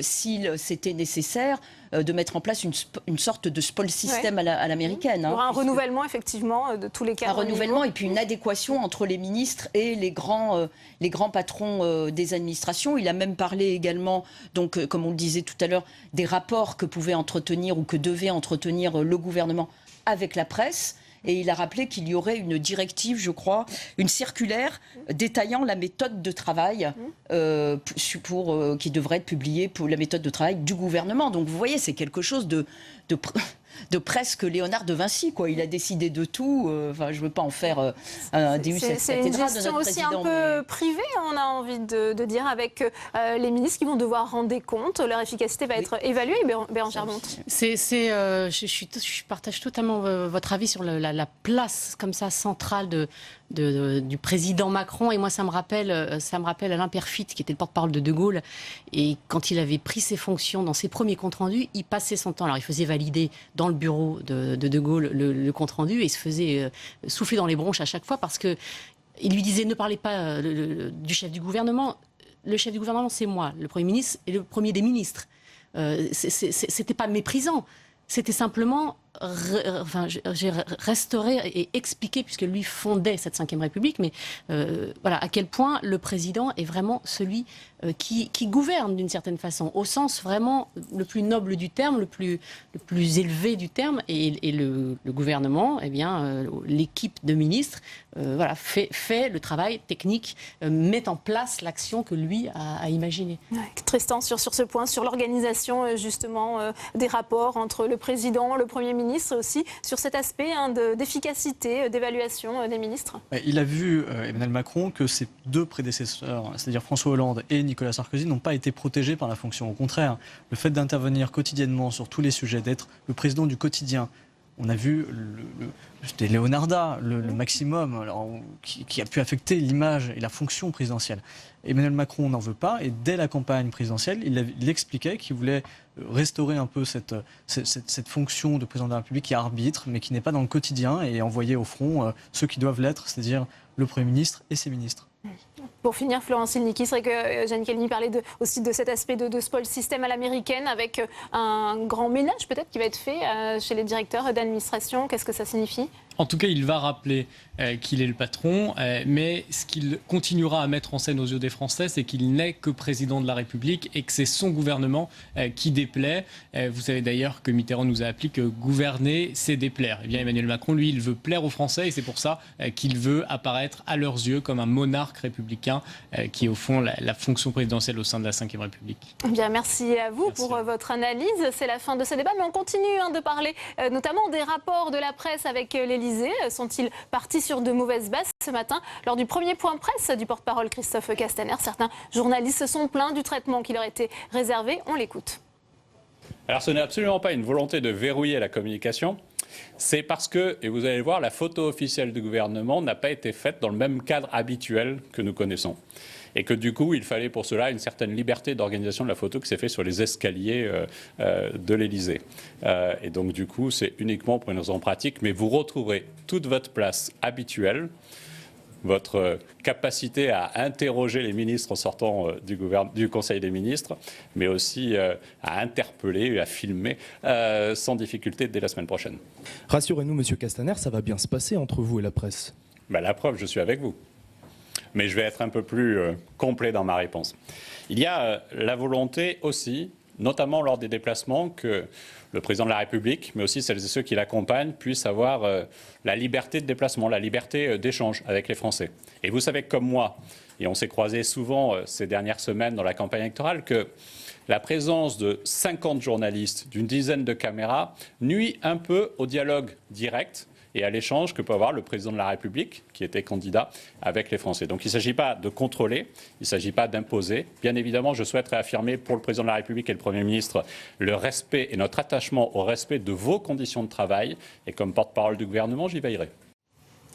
X: s'il c'était nécessaire, de mettre en place une sorte de spoil system à l'américaine.
A: Pour un renouvellement, effectivement, de tous les cadres.
X: Un renouvellement et puis une adéquation entre les ministres et les grands patrons des administrations. Il a même parlé également, donc, comme on le disait tout à l'heure, des rapports que pouvait entretenir ou que devait entretenir le gouvernement avec la presse. Et il a rappelé qu'il y aurait une directive, je crois, une circulaire détaillant la méthode de travail qui devrait être publiée pour la méthode de travail du gouvernement. Donc vous voyez, c'est quelque chose de presque Léonard de Vinci, quoi. Il a décidé de tout. Enfin, je ne veux pas en faire un Deus ex
A: C'est une gestion aussi un peu privée, on a envie de dire, avec les ministres qui vont devoir rendre des comptes. Leur efficacité va être évaluée, Bérangère Monte.
U: Je partage totalement votre avis sur la place comme ça centrale du président Macron. Et moi, ça me rappelle Alain Peyrefitte, qui était le porte-parole de Gaulle. Et quand il avait pris ses fonctions dans ses premiers comptes rendus, il passait son temps. Alors, il faisait valider dans le bureau de Gaulle le compte rendu et il se faisait souffler dans les bronches à chaque fois parce que il lui disait ne parlez pas du chef du gouvernement. Le chef du gouvernement, c'est moi, le Premier ministre et le premier des ministres. C'était pas méprisant. C'était simplement restaurer et expliquer, puisque lui fondait cette Ve République, mais voilà, à quel point le président est vraiment celui qui gouverne d'une certaine façon, au sens vraiment le plus noble du terme, le plus élevé du terme, et le gouvernement, l'équipe de ministres, fait le travail technique, met en place l'action que lui a imaginée.
A: Ouais. Tristan, sur ce point, sur l'organisation justement des rapports entre le président, le Premier ministre, aussi sur cet aspect d'efficacité, d'évaluation des ministres.
W: Il a vu, Emmanuel Macron, que ses deux prédécesseurs, c'est-à-dire François Hollande et Nicolas Sarkozy, n'ont pas été protégés par la fonction. Au contraire, le fait d'intervenir quotidiennement sur tous les sujets, d'être le président du quotidien, on a vu, c'était Leonarda, le maximum, alors, qui a pu affecter l'image et la fonction présidentielle. Emmanuel Macron n'en veut pas, et dès la campagne présidentielle, il expliquait qu'il voulait restaurer un peu cette fonction de président de la République qui arbitre, mais qui n'est pas dans le quotidien, et envoyer au front ceux qui doivent l'être, c'est-à-dire le Premier ministre et ses ministres.
A: Pour finir, Florence Silnicki, c'est vrai que Jeanne Calini parlait aussi de cet aspect de spoil system à l'américaine, avec un grand ménage peut-être qui va être fait chez les directeurs d'administration. Qu'est-ce que ça signifie ?
V: En tout cas, il va rappeler qu'il est le patron, mais ce qu'il continuera à mettre en scène aux yeux des Français, c'est qu'il n'est que président de la République et que c'est son gouvernement qui déplaît. Vous savez d'ailleurs que Mitterrand nous a appris que gouverner, c'est déplaire. Eh bien, Emmanuel Macron, lui, il veut plaire aux Français et c'est pour ça qu'il veut apparaître à leurs yeux comme un monarque républicain qui est au fond la fonction présidentielle au sein de la Ve République.
A: Eh bien, merci à vous pour votre analyse. C'est la fin de ce débat, mais on continue de parler notamment des rapports de la presse avec l'Élysée. Sont-ils partis sur de mauvaises bases ce matin? Lors du premier point presse du porte-parole Christophe Castaner, certains journalistes se sont plaints du traitement qui leur était réservé. On l'écoute.
D: Alors ce n'est absolument pas une volonté de verrouiller la communication. C'est parce que, et vous allez le voir, la photo officielle du gouvernement n'a pas été faite dans le même cadre habituel que nous connaissons. Et que du coup, il fallait pour cela une certaine liberté d'organisation de la photo qui s'est faite sur les escaliers de l'Élysée. Et donc du coup, c'est uniquement pour une raison pratique, mais vous retrouverez toute votre place habituelle, votre capacité à interroger les ministres en sortant du Conseil des ministres, mais aussi à interpeller et à filmer sans difficulté dès la semaine prochaine.
E: Rassurez-nous, Monsieur Castaner, ça va bien se passer entre vous et la presse?
D: La preuve, je suis avec vous. Mais je vais être un peu plus complet dans ma réponse. Il y a la volonté aussi, notamment lors des déplacements, que le président de la République, mais aussi celles et ceux qui l'accompagnent, puissent avoir la liberté de déplacement, la liberté d'échange avec les Français. Et vous savez comme moi, et on s'est croisés souvent ces dernières semaines dans la campagne électorale, que la présence de 50 journalistes, d'une dizaine de caméras, nuit un peu au dialogue direct et à l'échange que peut avoir le président de la République, qui était candidat, avec les Français. Donc il ne s'agit pas de contrôler, il ne s'agit pas d'imposer. Bien évidemment, je souhaite réaffirmer pour le président de la République et le Premier ministre le respect et notre attachement au respect de vos conditions de travail. Et comme porte-parole du gouvernement, j'y veillerai.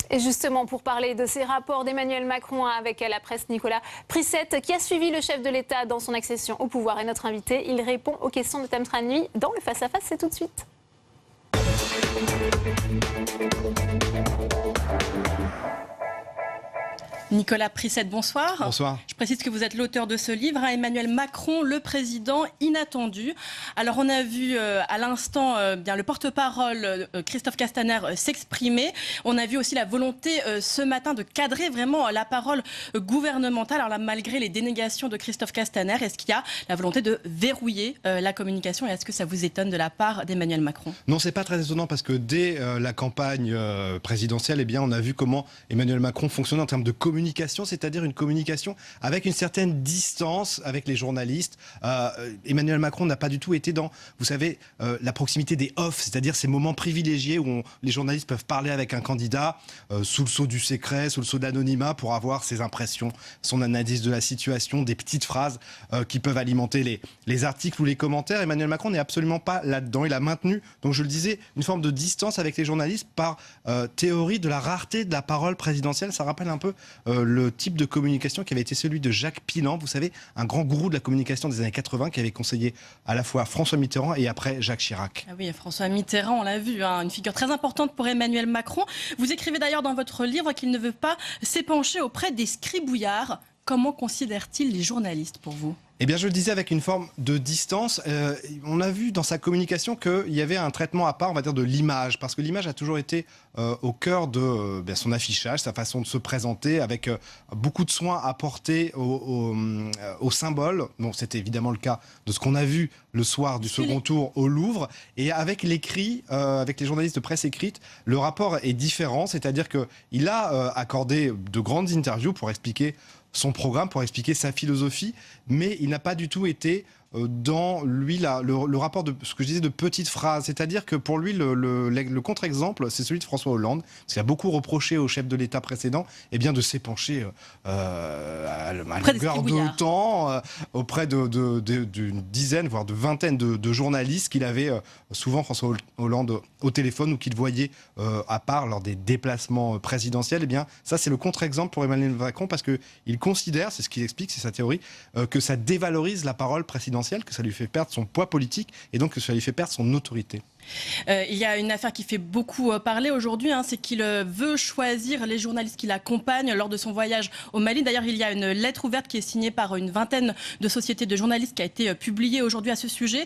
A: Et justement, pour parler de ces rapports d'Emmanuel Macron avec la presse, Nicolas Prissette, qui a suivi le chef de l'État dans son accession au pouvoir, est notre invité. Il répond aux questions de Tam Tranui dans le face-à-face. C'est tout de suite.
E: Nicolas Prissette, bonsoir.
F: Bonsoir.
E: Je précise que vous êtes l'auteur de ce livre, Emmanuel Macron, le président inattendu. Alors on a vu à l'instant bien le porte-parole Christophe Castaner s'exprimer. On a vu aussi la volonté ce matin de cadrer vraiment la parole gouvernementale. Alors là, malgré les dénégations de Christophe Castaner, est-ce qu'il y a la volonté de verrouiller la communication et est-ce que ça vous étonne de la part d'Emmanuel Macron?
F: Non, c'est pas très étonnant parce que dès la campagne présidentielle, eh bien, on a vu comment Emmanuel Macron fonctionnait en termes de communication, c'est-à-dire une communication avec une certaine distance avec les journalistes. Emmanuel Macron n'a pas du tout été dans, vous savez, la proximité des off, c'est-à-dire ces moments privilégiés où les journalistes peuvent parler avec un candidat sous le sceau du secret, sous le sceau de l'anonymat pour avoir ses impressions, son analyse de la situation, des petites phrases qui peuvent alimenter les articles ou les commentaires. Emmanuel Macron n'est absolument pas là-dedans. Il a maintenu, donc je le disais, une forme de distance avec les journalistes par théorie de la rareté de la parole présidentielle. Ça rappelle un peu le type de communication qui avait été celui de Jacques Pilan, vous savez, un grand gourou de la communication des années 80 qui avait conseillé à la fois François Mitterrand et après Jacques Chirac.
E: Ah oui, François Mitterrand, on l'a vu, hein, une figure très importante pour Emmanuel Macron. Vous écrivez d'ailleurs dans votre livre qu'il ne veut pas s'épancher auprès des scribouillards. Comment considère-t-il les journalistes pour vous ?
F: Eh bien, je le disais avec une forme de distance. On a vu dans sa communication qu'il y avait un traitement à part, on va dire, de l'image, parce que l'image a toujours été au cœur de son affichage, sa façon de se présenter, avec beaucoup de soins apportés au symbole. Bon, c'était évidemment le cas de ce qu'on a vu le soir du second tour au Louvre. Et avec l'écrit, avec les journalistes de presse écrite, le rapport est différent, c'est-à-dire qu'il a accordé de grandes interviews pour expliquer son programme, pour expliquer sa philosophie, mais il n'a pas du tout été dans lui le rapport de ce que je disais de petites phrases, c'est-à-dire que pour lui le contre-exemple c'est celui de François Hollande, parce qu'il a beaucoup reproché au chef de l'État précédent de s'épancher à longueur de temps auprès d'une dizaine voire de vingtaine de journalistes qu'il avait souvent François Hollande au téléphone ou qu'il voyait à part lors des déplacements présidentiels. Eh bien ça c'est le contre-exemple pour Emmanuel Macron parce qu'il considère, c'est ce qu'il explique, c'est sa théorie, que ça dévalorise la parole présidentielle, que ça lui fait perdre son poids politique et donc que ça lui fait perdre son autorité.
E: Il y a une affaire qui fait beaucoup parler aujourd'hui, c'est qu'il veut choisir les journalistes qui l'accompagnent lors de son voyage au Mali. D'ailleurs, il y a une lettre ouverte qui est signée par une vingtaine de sociétés de journalistes qui a été publiée aujourd'hui à ce sujet.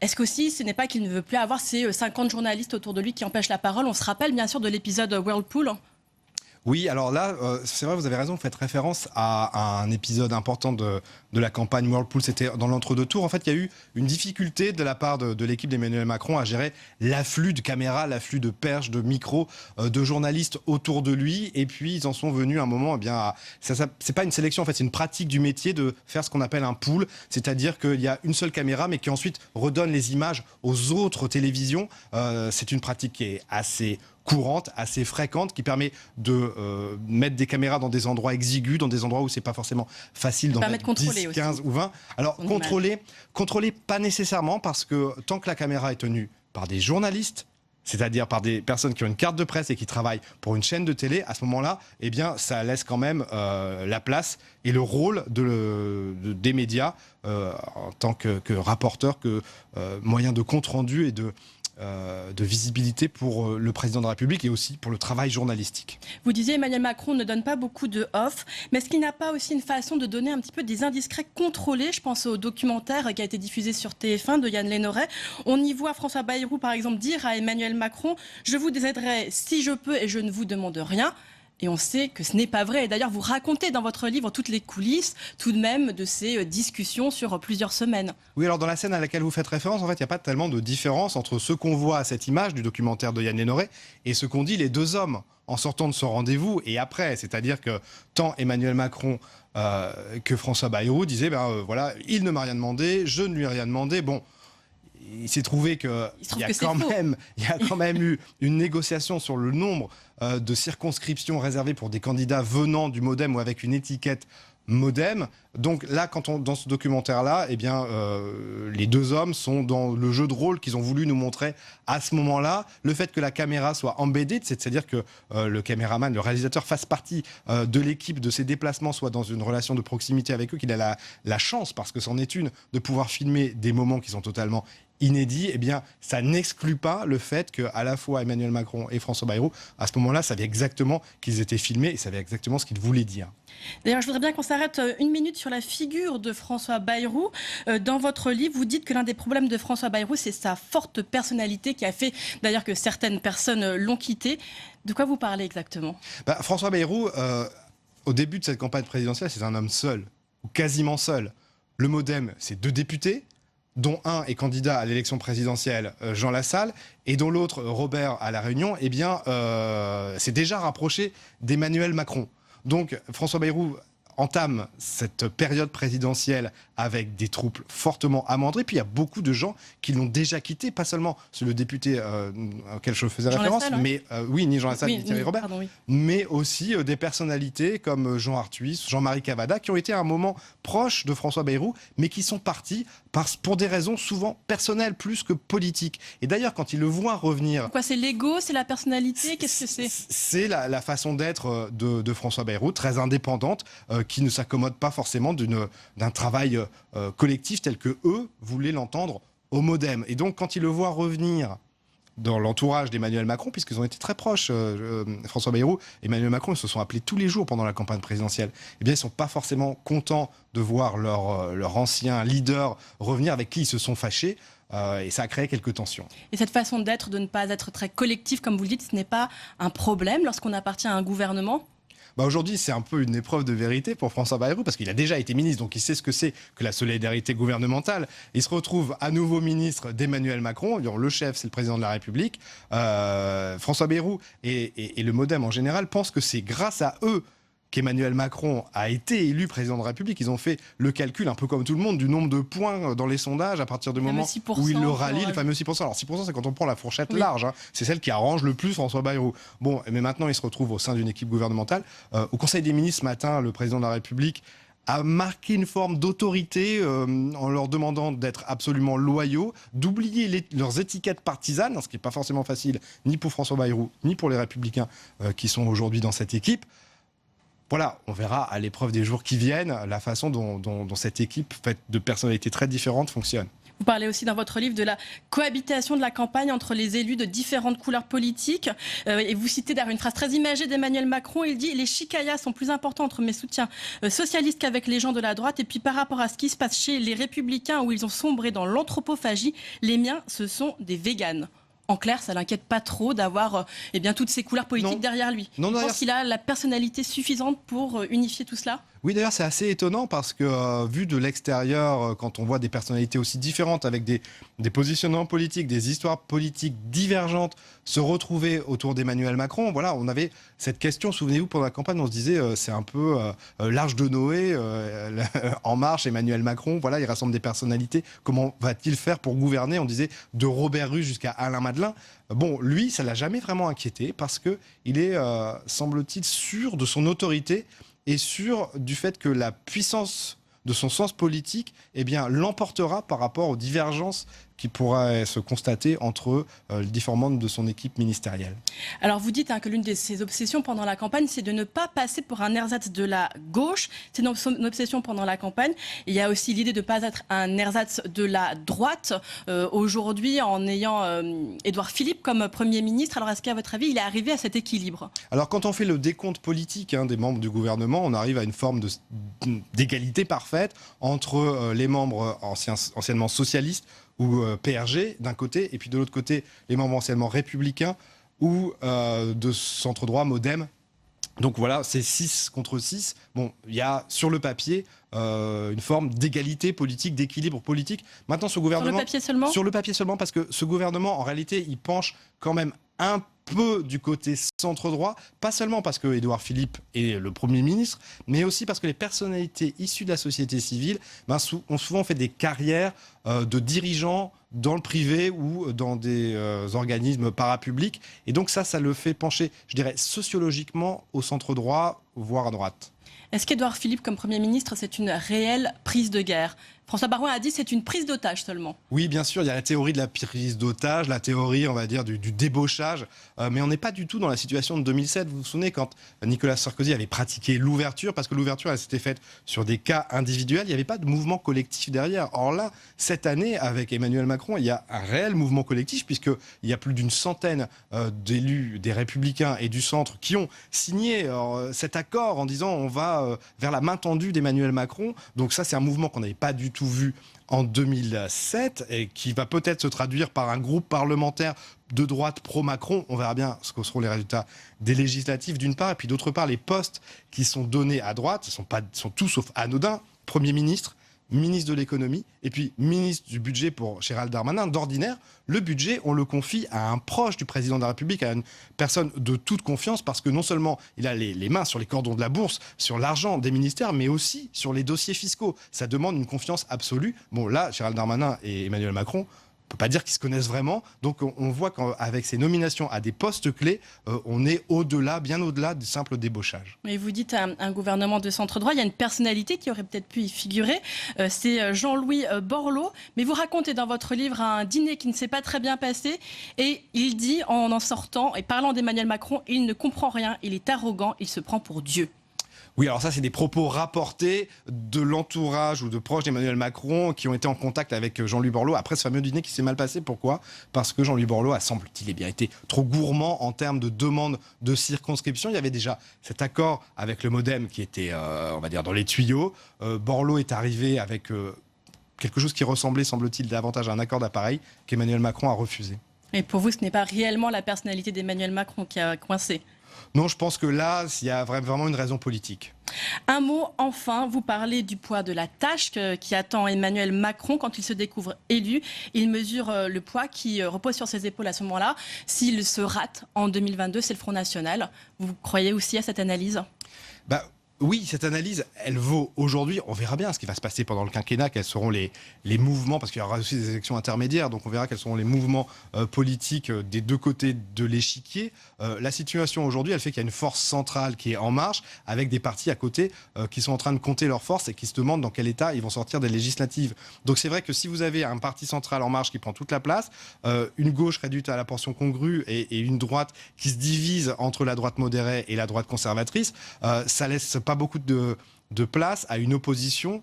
E: Est-ce qu'aussi, ce n'est pas qu'il ne veut plus avoir ces 50 journalistes autour de lui qui empêchent la parole? On se rappelle bien sûr de l'épisode Whirlpool.
F: Oui, alors là, c'est vrai, vous avez raison, vous faites référence à un épisode important de la campagne Whirlpool, c'était dans l'entre-deux tours. En fait, il y a eu une difficulté de la part de l'équipe d'Emmanuel Macron à gérer l'afflux de caméras, l'afflux de perches, de micros, de journalistes autour de lui. Et puis, ils en sont venus à un moment, c'est pas une sélection, en fait, c'est une pratique du métier de faire ce qu'on appelle un pool, c'est-à-dire qu'il y a une seule caméra, mais qui ensuite redonne les images aux autres télévisions. C'est une pratique qui est assez courante, assez fréquente, qui permet de mettre des caméras dans des endroits exigus, dans des endroits où c'est pas forcément facile d'en mettre 10, 15 ou 20. Alors contrôler pas nécessairement, parce que tant que la caméra est tenue par des journalistes, c'est-à-dire par des personnes qui ont une carte de presse et qui travaillent pour une chaîne de télé, à ce moment-là, eh bien, ça laisse quand même la place et le rôle des médias en tant que rapporteurs, que moyen de compte-rendu et de visibilité pour le président de la République et aussi pour le travail journalistique.
E: Vous disiez Emmanuel Macron ne donne pas beaucoup de off, mais est-ce qu'il n'a pas aussi une façon de donner un petit peu des indiscrets contrôlés? Je pense au documentaire qui a été diffusé sur TF1 de Yann Lénoret. On y voit François Bayrou par exemple dire à Emmanuel Macron « Je vous aiderai si je peux et je ne vous demande rien ». Et on sait que ce n'est pas vrai. Et d'ailleurs, vous racontez dans votre livre toutes les coulisses, tout de même, de ces discussions sur plusieurs semaines.
F: Oui, alors dans la scène à laquelle vous faites référence, en fait, il n'y a pas tellement de différence entre ce qu'on voit à cette image du documentaire de Yann Lénoré et ce qu'ont dit les deux hommes en sortant de ce rendez-vous et après. C'est-à-dire que tant Emmanuel Macron que François Bayrou disaient, voilà, il ne m'a rien demandé, je ne lui ai rien demandé. Bon, il s'est trouvé qu'il y a quand même eu une négociation sur le nombre de circonscriptions réservées pour des candidats venant du MoDem ou avec une étiquette MoDem. Donc là, dans ce documentaire-là, eh bien, les deux hommes sont dans le jeu de rôle qu'ils ont voulu nous montrer à ce moment-là. Le fait que la caméra soit embedded, c'est-à-dire que le caméraman, le réalisateur fasse partie de l'équipe de ses déplacements, soit dans une relation de proximité avec eux, qu'il a la chance, parce que c'en est une, de pouvoir filmer des moments qui sont totalement inédit, eh bien, ça n'exclut pas le fait qu'à la fois Emmanuel Macron et François Bayrou, à ce moment-là, savaient exactement qu'ils étaient filmés et savaient exactement ce qu'ils voulaient dire.
E: D'ailleurs, je voudrais bien qu'on s'arrête une minute sur la figure de François Bayrou. Dans votre livre, vous dites que l'un des problèmes de François Bayrou, c'est sa forte personnalité qui a fait d'ailleurs que certaines personnes l'ont quitté. De quoi vous parlez exactement ?
F: François Bayrou, au début de cette campagne présidentielle, c'est un homme seul, ou quasiment seul. Le MoDem, c'est 2 députés, dont un est candidat à l'élection présidentielle, Jean Lassalle, et dont l'autre, Robert, à La Réunion, eh bien, s'est déjà rapproché d'Emmanuel Macron. Donc, François Bayrou entame cette période présidentielle avec des troupes fortement amendrées. Puis il y a beaucoup de gens qui l'ont déjà quitté, pas seulement le député auquel je faisais référence, mais ni Jean Lassalle, ni Thierry Robert, mais aussi des personnalités comme Jean Arthuis, Jean-Marie Cavada, qui ont été à un moment proches de François Bayrou, mais qui sont partis pour des raisons souvent personnelles plus que politiques. Et d'ailleurs, quand ils le voient revenir...
E: Quoi, c'est l'ego, c'est la personnalité, qu'est-ce que c'est ?
F: C'est la façon d'être de François Bayrou, très indépendante, qui ne s'accommode pas forcément d'un travail collectif tel que eux voulaient l'entendre au MoDem. Et donc, quand ils le voient revenir dans l'entourage d'Emmanuel Macron, puisqu'ils ont été très proches, François Bayrou et Emmanuel Macron, ils se sont appelés tous les jours pendant la campagne présidentielle, eh bien, ils ne sont pas forcément contents de voir leur ancien leader revenir, avec qui ils se sont fâchés, et ça a créé quelques tensions.
E: Et cette façon d'être, de ne pas être très collectif, comme vous le dites, ce n'est pas un problème lorsqu'on appartient à un gouvernement ?
F: Aujourd'hui, c'est un peu une épreuve de vérité pour François Bayrou, parce qu'il a déjà été ministre, donc il sait ce que c'est que la solidarité gouvernementale. Il se retrouve à nouveau ministre d'Emmanuel Macron. Le chef, c'est le président de la République. François Bayrou et le MoDem en général pensent que c'est grâce à eux qu'Emmanuel Macron a été élu président de la République. Ils ont fait le calcul, un peu comme tout le monde, du nombre de points dans les sondages à partir du moment où il le rallie, le fameux 6%. Alors 6%, c'est quand on prend la fourchette large. C'est celle qui arrange le plus François Bayrou. Bon, mais maintenant, il se retrouve au sein d'une équipe gouvernementale. Au Conseil des ministres, ce matin, le président de la République a marqué une forme d'autorité en leur demandant d'être absolument loyaux, d'oublier leurs étiquettes partisanes, ce qui n'est pas forcément facile, ni pour François Bayrou, ni pour les Républicains qui sont aujourd'hui dans cette équipe. Voilà, on verra à l'épreuve des jours qui viennent la façon dont cette équipe, faite de personnalités très différentes, fonctionne.
E: Vous parlez aussi dans votre livre de la cohabitation de la campagne entre les élus de différentes couleurs politiques. Et vous citez d'ailleurs une phrase très imagée d'Emmanuel Macron. Il dit « Les chicayas sont plus importants entre mes soutiens socialistes qu'avec les gens de la droite. Et puis par rapport à ce qui se passe chez les Républicains où ils ont sombré dans l'anthropophagie, les miens, ce sont des véganes. » En clair, ça l'inquiète pas trop d'avoir toutes ces couleurs politiques derrière lui. Je pense qu'il a la personnalité suffisante pour unifier tout cela.
F: Oui, d'ailleurs, c'est assez étonnant parce que, vu de l'extérieur, quand on voit des personnalités aussi différentes, avec des positionnements politiques, des histoires politiques divergentes, se retrouver autour d'Emmanuel Macron, voilà, on avait cette question, souvenez-vous, pendant la campagne, on se disait, c'est un peu l'Arche de Noé, En Marche, Emmanuel Macron, voilà, il rassemble des personnalités, comment va-t-il faire pour gouverner ? On disait de Robert Rue jusqu'à Alain Madelin. Bon, lui, ça ne l'a jamais vraiment inquiété parce qu'il est, semble-t-il, sûr de son autorité et sûr du fait que la puissance de son sens politique l'emportera par rapport aux divergences qui pourraient se constater entre les différents membres de son équipe ministérielle.
E: Alors vous dites que l'une de ses obsessions pendant la campagne, c'est de ne pas passer pour un ersatz de la gauche. C'est une obsession pendant la campagne. Il y a aussi l'idée de ne pas être un ersatz de la droite. Aujourd'hui, en ayant Édouard Philippe comme Premier ministre, alors est-ce qu'à votre avis, il est arrivé à cet équilibre ?
F: Alors quand on fait le décompte politique des membres du gouvernement, on arrive à une forme d'égalité parfaite entre les membres anciennement socialistes ou PRG d'un côté, et puis de l'autre côté, les membres anciennement républicains ou de centre-droit MoDem Donc voilà, c'est 6 contre 6. Bon, il y a sur le papier une forme d'égalité politique, d'équilibre politique. Maintenant, ce gouvernement...
E: Sur le papier seulement ?
F: Sur le papier seulement, parce que ce gouvernement, en réalité, il penche quand même un peu du côté centre-droit, pas seulement parce que Édouard Philippe est le Premier ministre, mais aussi parce que les personnalités issues de la société civile ont souvent fait des carrières de dirigeants dans le privé ou dans des organismes parapublics. Et donc ça le fait pencher, je dirais, sociologiquement au centre-droit, voire à droite.
E: Est-ce qu'Édouard Philippe, comme Premier ministre, c'est une réelle prise de guerre ? François Baroin a dit que c'est une prise d'otage seulement.
F: Oui, bien sûr, il y a la théorie de la prise d'otage, la théorie, on va dire, du débauchage, mais on n'est pas du tout dans la situation de 2007. Vous vous souvenez quand Nicolas Sarkozy avait pratiqué l'ouverture, parce que l'ouverture, elle s'était faite sur des cas individuels, il n'y avait pas de mouvement collectif derrière. Or là, cette année, avec Emmanuel Macron, il y a un réel mouvement collectif, puisqu'il y a plus d'une centaine d'élus des Républicains et du Centre qui ont signé cet accord en disant on va vers la main tendue d'Emmanuel Macron. Donc ça, c'est un mouvement qu'on n'avait pas du tout vu en 2007 et qui va peut-être se traduire par un groupe parlementaire de droite pro-Macron. On verra bien ce que seront les résultats des législatives d'une part, et puis d'autre part, les postes qui sont donnés à droite sont tout sauf anodins. Premier ministre, ministre de l'économie et puis ministre du budget pour Gérald Darmanin. D'ordinaire, le budget, on le confie à un proche du président de la République, à une personne de toute confiance, parce que non seulement il a les mains sur les cordons de la bourse, sur l'argent des ministères, mais aussi sur les dossiers fiscaux. Ça demande une confiance absolue. Bon, là, Gérald Darmanin et Emmanuel Macron, on ne peut pas dire qu'ils se connaissent vraiment. Donc on voit qu'avec ces nominations à des postes clés, on est au-delà, bien au-delà du simple débauchage.
E: Mais vous dites un gouvernement de centre-droit, il y a une personnalité qui aurait peut-être pu y figurer, c'est Jean-Louis Borloo. Mais vous racontez dans votre livre un dîner qui ne s'est pas très bien passé, et il dit en sortant et parlant d'Emmanuel Macron, il ne comprend rien, il est arrogant, il se prend pour Dieu.
F: Oui, alors ça, c'est des propos rapportés de l'entourage ou de proches d'Emmanuel Macron qui ont été en contact avec Jean-Louis Borloo après ce fameux dîner qui s'est mal passé. Pourquoi ? Parce que Jean-Louis Borloo a, semble-t-il, bien été trop gourmand en termes de demande de circonscription. Il y avait déjà cet accord avec le MoDem qui était, on va dire, dans les tuyaux. Borloo est arrivé avec quelque chose qui ressemblait, semble-t-il, davantage à un accord d'appareil qu'Emmanuel Macron a refusé.
E: Et pour vous, ce n'est pas réellement la personnalité d'Emmanuel Macron qui a coincé ?
F: Non, je pense que là, il y a vraiment une raison politique.
E: Un mot, enfin, vous parlez du poids de la tâche qui attend Emmanuel Macron quand il se découvre élu. Il mesure le poids qui repose sur ses épaules à ce moment-là. S'il se rate en 2022, c'est le Front National. Vous croyez aussi à cette analyse ?
F: Oui, cette analyse, elle vaut aujourd'hui. On verra bien ce qui va se passer pendant le quinquennat, quels seront les mouvements, parce qu'il y aura aussi des élections intermédiaires, donc on verra quels seront les mouvements politiques des deux côtés de l'échiquier. La situation aujourd'hui, elle fait qu'il y a une force centrale qui est en marche, avec des partis à côté qui sont en train de compter leurs forces et qui se demandent dans quel état ils vont sortir des législatives. Donc c'est vrai que si vous avez un parti central en marche qui prend toute la place, une gauche réduite à la portion congrue et une droite qui se divise entre la droite modérée et la droite conservatrice, ça laisse pas beaucoup de place à une opposition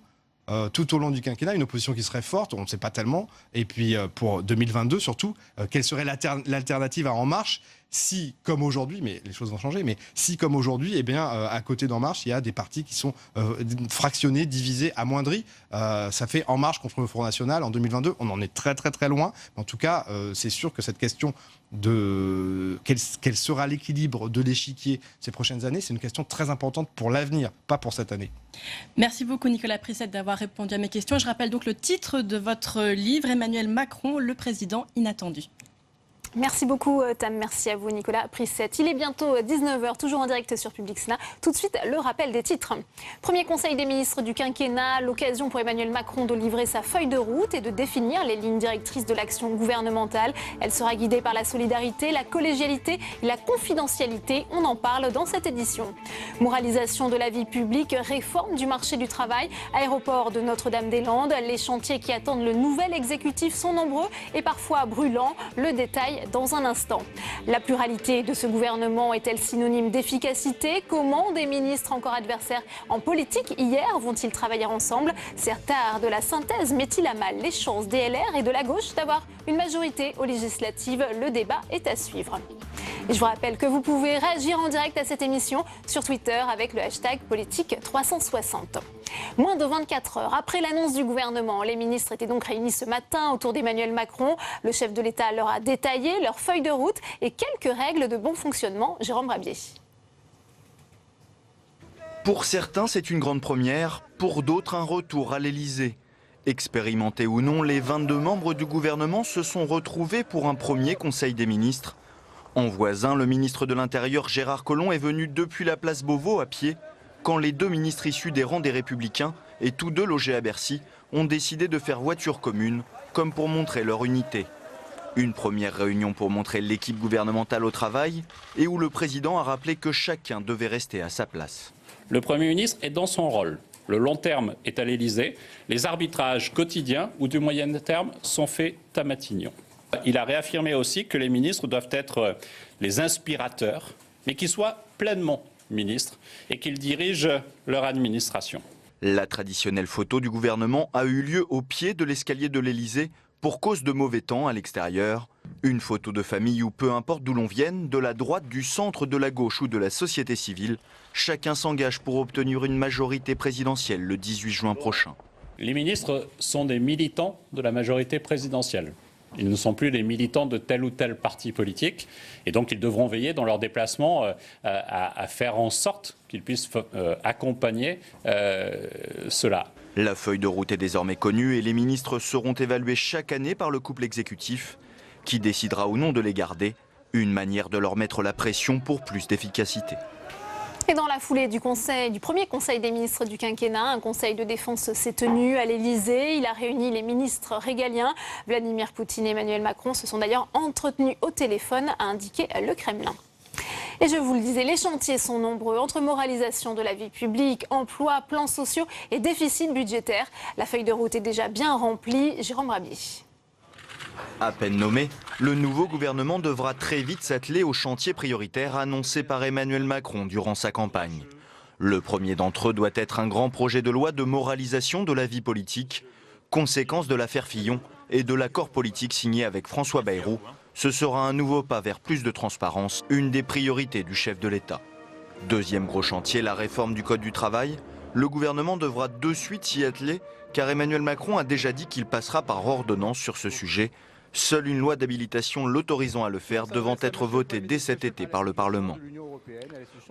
F: tout au long du quinquennat, une opposition qui serait forte, on ne sait pas tellement. Et puis pour 2022 surtout, quelle serait l'alternative à En Marche si, comme aujourd'hui, mais les choses vont changer, mais si, comme aujourd'hui, eh bien, à côté d'En Marche, il y a des partis qui sont fractionnés, divisés, amoindris. Ça fait En Marche contre le Front National en 2022. On en est très très très loin. En tout cas, c'est sûr que cette question de quel sera l'équilibre de l'échiquier ces prochaines années, c'est une question très importante pour l'avenir, pas pour cette année.
E: Merci beaucoup Nicolas Prissette d'avoir répondu à mes questions. Je rappelle donc le titre de votre livre, Emmanuel Macron, le président inattendu.
A: Merci beaucoup Tam, merci à vous Nicolas Prissette. Il est bientôt 19h, toujours en direct sur Public Sénat. Tout de suite, le rappel des titres. Premier conseil des ministres du quinquennat, l'occasion pour Emmanuel Macron de livrer sa feuille de route et de définir les lignes directrices de l'action gouvernementale. Elle sera guidée par la solidarité, la collégialité et la confidentialité. On en parle dans cette édition. Moralisation de la vie publique, réforme du marché du travail, aéroport de Notre-Dame-des-Landes. Les chantiers qui attendent le nouvel exécutif sont nombreux et parfois brûlants. Le détail dans un instant. La pluralité de ce gouvernement est-elle synonyme d'efficacité ? Comment des ministres encore adversaires en politique hier vont-ils travailler ensemble ? Cet art de la synthèse met-il à mal les chances des LR et de la gauche d'avoir une majorité aux législatives ? Le débat est à suivre. Et je vous rappelle que vous pouvez réagir en direct à cette émission sur Twitter avec le hashtag politique360. Moins de 24 heures après l'annonce du gouvernement, les ministres étaient donc réunis ce matin autour d'Emmanuel Macron. Le chef de l'État leur a détaillé leur feuille de route et quelques règles de bon fonctionnement. Jérôme Rabier.
B: Pour certains, c'est une grande première, pour d'autres, un retour à l'Élysée. Expérimentés ou non, les 22 membres du gouvernement se sont retrouvés pour un premier Conseil des ministres. En voisin, le ministre de l'Intérieur Gérard Collomb est venu depuis la place Beauvau à pied, quand les deux ministres issus des rangs des Républicains, et tous deux logés à Bercy, ont décidé de faire voiture commune, comme pour montrer leur unité. Une première réunion pour montrer l'équipe gouvernementale au travail, et où le président a rappelé que chacun devait rester à sa place.
D: Le Premier ministre est dans son rôle. Le long terme est à l'Élysée. Les arbitrages quotidiens ou du moyen terme sont faits à Matignon. Il a réaffirmé aussi que les ministres doivent être les inspirateurs, mais qu'ils soient pleinement ministres et qu'ils dirigent leur administration.
B: La traditionnelle photo du gouvernement a eu lieu au pied de l'escalier de l'Élysée pour cause de mauvais temps à l'extérieur. Une photo de famille où, peu importe d'où l'on vienne, de la droite, du centre, de la gauche ou de la société civile, chacun s'engage pour obtenir une majorité présidentielle le 18 juin prochain.
D: Les ministres sont des militants de la majorité présidentielle. Ils ne sont plus des militants de tel ou tel parti politique et donc ils devront veiller dans leurs déplacements à faire en sorte qu'ils puissent accompagner cela.
B: La feuille de route est désormais connue et les ministres seront évalués chaque année par le couple exécutif qui décidera ou non de les garder, une manière de leur mettre la pression pour plus d'efficacité.
A: Et dans la foulée du premier conseil des ministres du quinquennat, un conseil de défense s'est tenu à l'Élysée. Il a réuni les ministres régaliens. Vladimir Poutine et Emmanuel Macron se sont d'ailleurs entretenus au téléphone, a indiqué le Kremlin. Et je vous le disais, les chantiers sont nombreux, entre moralisation de la vie publique, emploi, plans sociaux et déficit budgétaire. La feuille de route est déjà bien remplie. Jérôme Rabier.
B: À peine nommé, le nouveau gouvernement devra très vite s'atteler aux chantiers prioritaires annoncés par Emmanuel Macron durant sa campagne. Le premier d'entre eux doit être un grand projet de loi de moralisation de la vie politique, conséquence de l'affaire Fillon et de l'accord politique signé avec François Bayrou. Ce sera un nouveau pas vers plus de transparence, une des priorités du chef de l'État. Deuxième gros chantier, la réforme du Code du travail. Le gouvernement devra de suite s'y atteler, car Emmanuel Macron a déjà dit qu'il passera par ordonnance sur ce sujet. Seule une loi d'habilitation l'autorisant à le faire devant être votée dès cet été par le Parlement.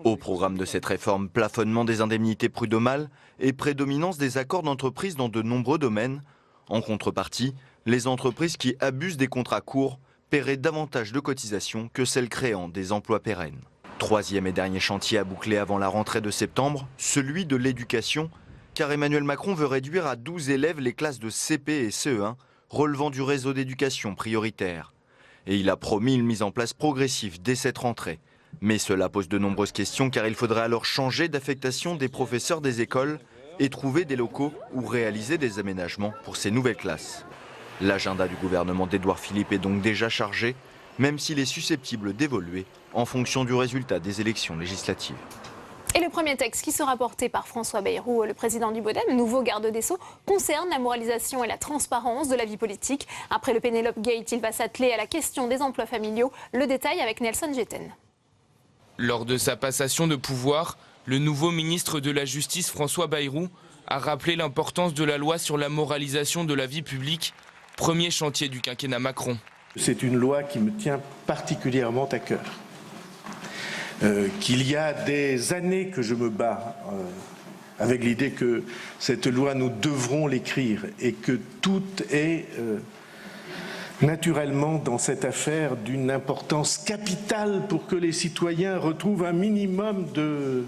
B: Au programme de cette réforme, plafonnement des indemnités prud'homales et prédominance des accords d'entreprise dans de nombreux domaines. En contrepartie, les entreprises qui abusent des contrats courts paieraient davantage de cotisations que celles créant des emplois pérennes. Troisième et dernier chantier à boucler avant la rentrée de septembre, celui de l'éducation, car Emmanuel Macron veut réduire à 12 élèves les classes de CP et CE1, relevant du réseau d'éducation prioritaire. Et il a promis une mise en place progressive dès cette rentrée. Mais cela pose de nombreuses questions car il faudrait alors changer d'affectation des professeurs des écoles et trouver des locaux ou réaliser des aménagements pour ces nouvelles classes. L'agenda du gouvernement d'Édouard Philippe est donc déjà chargé, même s'il est susceptible d'évoluer en fonction du résultat des élections législatives.
A: Et le premier texte qui sera porté par François Bayrou, le président du Bodem, nouveau garde des Sceaux, concerne la moralisation et la transparence de la vie politique. Après le Pénélope Gate, il va s'atteler à la question des emplois familiaux. Le détail avec Nelson Jetten.
G: Lors de sa passation de pouvoir, le nouveau ministre de la Justice, François Bayrou, a rappelé l'importance de la loi sur la moralisation de la vie publique, premier chantier du quinquennat Macron.
H: C'est une loi qui me tient particulièrement à cœur. Qu'il y a des années que je me bats avec l'idée que cette loi, nous devrons l'écrire et que tout est naturellement dans cette affaire d'une importance capitale pour que les citoyens retrouvent un minimum de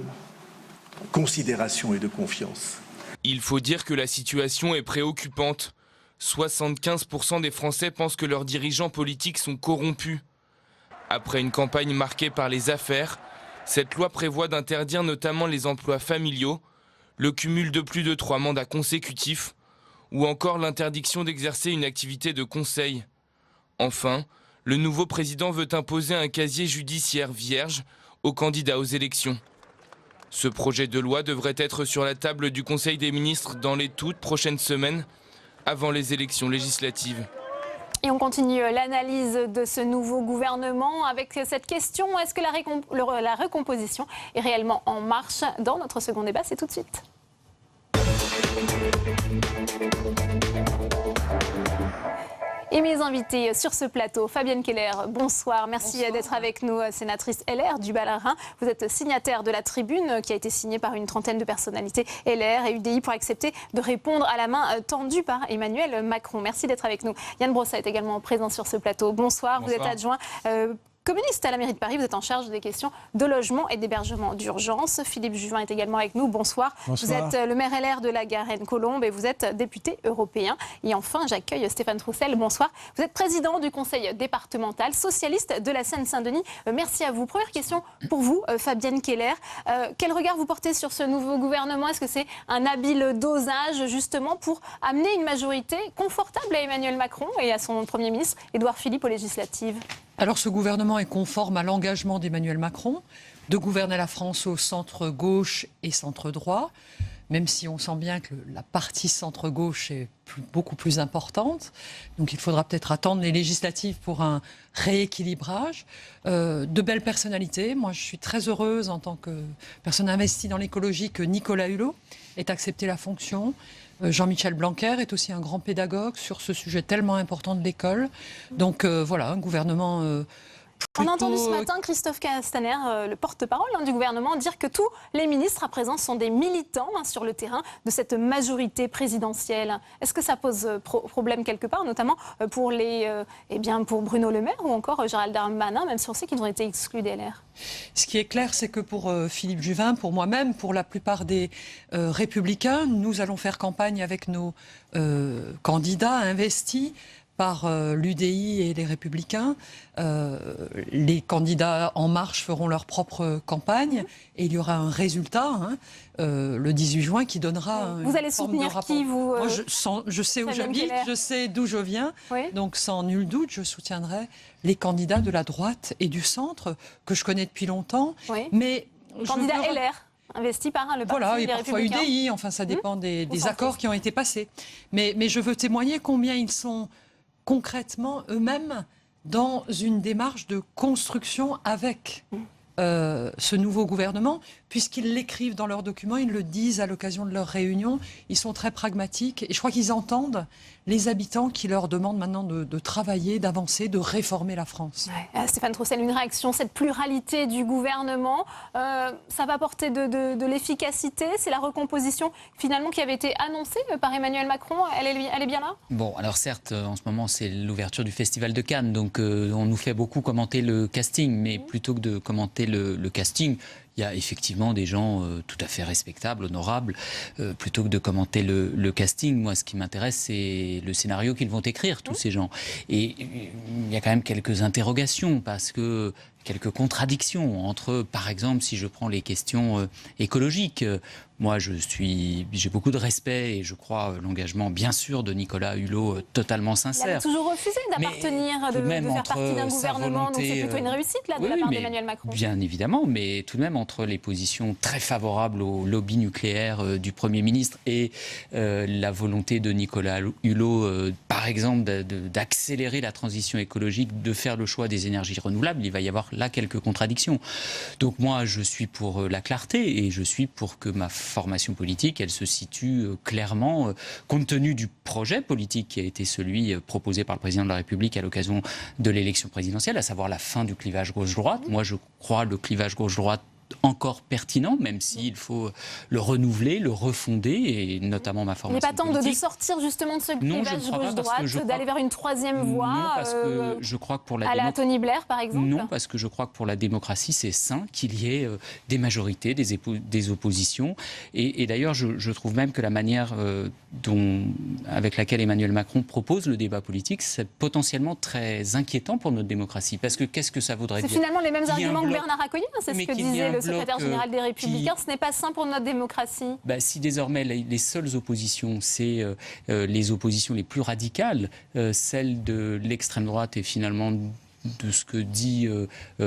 H: considération et de confiance.
G: Il faut dire que la situation est préoccupante. 75% des Français pensent que leurs dirigeants politiques sont corrompus. Après une campagne marquée par les affaires, cette loi prévoit d'interdire notamment les emplois familiaux, le cumul de plus de 3 mandats consécutifs ou encore l'interdiction d'exercer une activité de conseil. Enfin, le nouveau président veut imposer un casier judiciaire vierge aux candidats aux élections. Ce projet de loi devrait être sur la table du Conseil des ministres dans les toutes prochaines semaines avant les élections législatives.
A: Et on continue l'analyse de ce nouveau gouvernement avec cette question, est-ce que la recomposition est réellement en marche? Dans notre second débat, c'est tout de suite. Et mes invités sur ce plateau, Fabienne Keller, bonsoir. Merci d'être avec nous, sénatrice LR du Bas-Rhin. Vous êtes signataire de la tribune qui a été signée par une trentaine de personnalités LR et UDI pour accepter de répondre à la main tendue par Emmanuel Macron. Merci d'être avec nous. Yann Brossat est également présent sur ce plateau. Bonsoir. Vous êtes adjoint communiste à la mairie de Paris, vous êtes en charge des questions de logement et d'hébergement d'urgence. Philippe Juvin est également avec nous. Bonsoir. Vous êtes le maire LR de la Garenne-Colombes et vous êtes député européen. Et enfin, j'accueille Stéphane Troussel. Bonsoir. Vous êtes président du conseil départemental socialiste de la Seine-Saint-Denis. Merci à vous. Première question pour vous, Fabienne Keller. Quel regard vous portez sur ce nouveau gouvernement? Est-ce que c'est un habile dosage justement pour amener une majorité confortable à Emmanuel Macron et à son Premier ministre, Édouard Philippe, aux législatives?
I: Alors ce gouvernement est conforme à l'engagement d'Emmanuel Macron de gouverner la France au centre-gauche et centre-droit, même si on sent bien que la partie centre-gauche est beaucoup plus importante. Donc il faudra peut-être attendre les législatives pour un rééquilibrage. De belles personnalités. Moi, je suis très heureuse en tant que personne investie dans l'écologie que Nicolas Hulot ait accepté la fonction. Jean-Michel Blanquer est aussi un grand pédagogue sur ce sujet tellement important de l'école. Donc voilà, un gouvernement
A: On a entendu ce matin Christophe Castaner, le porte-parole du gouvernement, dire que tous les ministres à présent sont des militants sur le terrain de cette majorité présidentielle. Est-ce que ça pose problème quelque part, notamment pour, pour Bruno Le Maire ou encore Gérald Darmanin, même si on sait qu'ils ont été exclus des LR?
I: Ce qui est clair, c'est que pour Philippe Juvin, pour moi-même, pour la plupart des Républicains, nous allons faire campagne avec nos candidats investis par l'UDI et les Républicains. Les candidats En Marche feront leur propre campagne et il y aura un résultat le 18 juin qui donnera
A: Vous allez soutenir qui, vous
I: Moi, je sais où j'habite, je sais d'où je viens, donc sans nul doute, je soutiendrai les candidats de la droite et du centre que je connais depuis longtemps. Mais
A: candidat LR investi par le parti
I: voilà, et
A: des
I: parfois
A: Républicains.
I: UDI, enfin ça dépend des accords qui ont été passés. Mais je veux témoigner combien ils sont concrètement eux-mêmes dans une démarche de construction avec ce nouveau gouvernement, puisqu'ils l'écrivent dans leurs documents, ils le disent à l'occasion de leurs réunions, ils sont très pragmatiques et je crois qu'ils entendent les habitants qui leur demandent maintenant de travailler, d'avancer, de réformer la France.
A: Stéphane Troussel, une réaction, cette pluralité du gouvernement, ça va apporter de l'efficacité? C'est la recomposition finalement qui avait été annoncée par Emmanuel Macron, elle est bien là?
J: Bon, alors certes, en ce moment c'est l'ouverture du Festival de Cannes, donc on nous fait beaucoup commenter le casting, mais plutôt que de commenter le casting, il y a effectivement des gens tout à fait respectables, honorables, plutôt que de commenter le casting. Moi, ce qui m'intéresse, c'est le scénario qu'ils vont écrire, tous ces gens. Et il y a quand même quelques interrogations, parce que quelques contradictions entre, par exemple, si je prends les questions écologiques. Moi, j'ai beaucoup de respect et je crois l'engagement, bien sûr, de Nicolas Hulot totalement sincère.
A: Il a toujours refusé d'appartenir, de faire partie d'un gouvernement, donc c'est plutôt une réussite là, de la part d'Emmanuel Macron.
J: Bien évidemment, mais tout de même entre les positions très favorables au lobby nucléaire du Premier ministre et la volonté de Nicolas Hulot, par exemple, d'accélérer la transition écologique, de faire le choix des énergies renouvelables, il va y avoir là quelques contradictions. Donc moi, je suis pour la clarté et je suis pour que ma formation politique, elle se situe clairement, compte tenu du projet politique qui a été celui proposé par le président de la République à l'occasion de l'élection présidentielle, à savoir la fin du clivage gauche-droite. Moi, je crois le clivage gauche-droite encore pertinent, même s'il faut le renouveler, le refonder, et notamment ma formation politique.
A: Il n'est pas temps de sortir justement de ce clivage gauche-droite, d'aller vers une troisième voie,
J: non, parce que je crois que pour la
A: à la Tony Blair, par exemple?
J: Non, parce que je crois que pour la démocratie, c'est sain qu'il y ait des majorités, des oppositions. Et d'ailleurs, je trouve même que la manière avec laquelle Emmanuel Macron propose le débat politique, c'est potentiellement très inquiétant pour notre démocratie. Parce que qu'est-ce que ça voudrait dire?
A: C'est finalement les mêmes arguments que Bernard Accoyer, c'est ce que disait le secrétaire général des Républicains. Ce n'est pas sain pour notre démocratie.
J: Si désormais les seules oppositions, c'est les oppositions les plus radicales, celles de l'extrême droite et finalement de ce que dit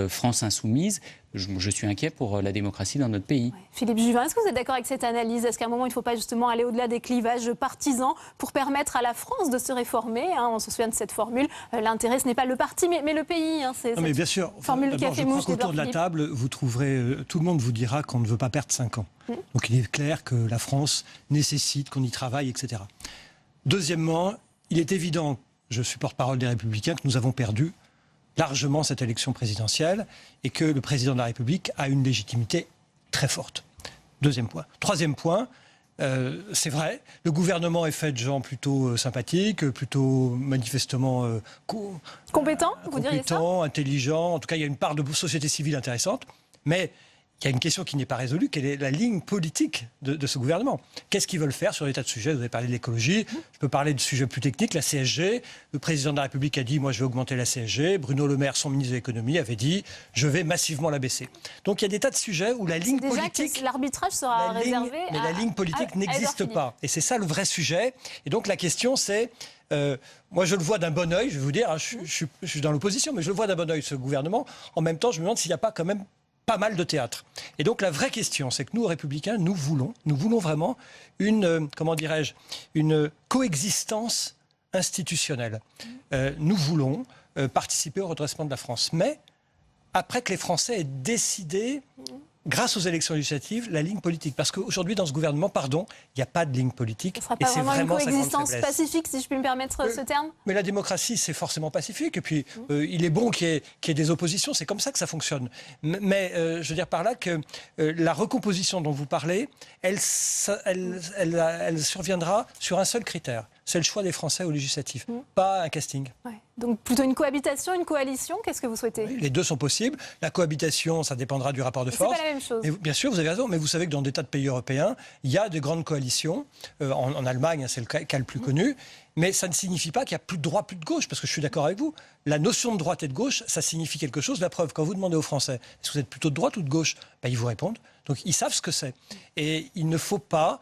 J: France Insoumise, je suis inquiet pour la démocratie dans notre pays.
A: Philippe Juvin, est-ce que vous êtes d'accord avec cette analyse? Est-ce qu'à un moment, il ne faut pas justement aller au-delà des clivages partisans pour permettre à la France de se réformer? On se souvient de cette formule, l'intérêt, ce n'est pas le parti, mais le pays. C'est
K: mais bien sûr.
A: Formule qui a fait mouche.
K: Autour de la table, vous trouverez, tout le monde vous dira qu'on ne veut pas perdre 5 ans. Donc il est clair que la France nécessite qu'on y travaille, etc. Deuxièmement, il est évident je suis porte-parole des Républicains, que nous avons perdu largement cette élection présidentielle et que le président de la République a une légitimité très forte. Deuxième point. Troisième point, c'est vrai, le gouvernement est fait de gens plutôt sympathiques, plutôt manifestement
A: compétents, vous diriez ça ?
K: Intelligents. En tout cas, il y a une part de société civile intéressante. Mais il y a une question qui n'est pas résolue, quelle est la ligne politique de ce gouvernement ? Qu'est-ce qu'ils veulent faire sur des tas de sujets ? Vous avez parlé de l'écologie, je peux parler de sujets plus techniques, la CSG. Le président de la République a dit « moi je vais augmenter la CSG ». Bruno Le Maire, son ministre de l'économie, avait dit « je vais massivement la baisser ». Donc il y a des tas de sujets où la ligne politique...
A: L'arbitrage sera réservé
K: mais la ligne politique n'existe pas. Et c'est ça le vrai sujet. Et donc la question c'est... moi, je le vois d'un bon œil, je vais vous dire, hein, je suis dans l'opposition, mais je le vois d'un bon œil, ce gouvernement. En même temps, je me demande s'il n'y a pas quand même pas mal de théâtre. Et donc, la vraie question, c'est que nous, Républicains, nous voulons vraiment une, comment dirais-je, une coexistence institutionnelle. Nous voulons participer au redressement de la France. Mais, après que les Français aient décidé... grâce aux élections législatives, la ligne politique. Parce qu'aujourd'hui, dans ce gouvernement, il n'y a pas de ligne politique.
A: Ce ne sera pas vraiment une coexistence pacifique, si je puis me permettre ce terme.
K: Mais la démocratie, c'est forcément pacifique. Et puis, il est bon qu'il y ait des oppositions. C'est comme ça que ça fonctionne. Mais je veux dire par là que la recomposition dont vous parlez, elle surviendra sur un seul critère. C'est le choix des Français aux législatives, pas un casting.
A: Ouais. Donc plutôt une cohabitation, une coalition, qu'est-ce que vous souhaitez ?
K: Oui, les deux sont possibles. La cohabitation, ça dépendra du rapport de force.
A: C'est pas la même chose.
K: Et bien sûr, vous avez raison, mais vous savez que dans des tas de pays européens, il y a de grandes coalitions. En Allemagne, c'est le cas le plus connu. Mais ça ne signifie pas qu'il n'y a plus de droite, plus de gauche, parce que je suis d'accord avec vous. La notion de droite et de gauche, ça signifie quelque chose. La preuve, quand vous demandez aux Français, est-ce que vous êtes plutôt de droite ou de gauche ? Ils vous répondent. Donc ils savent ce que c'est. Et il ne faut pas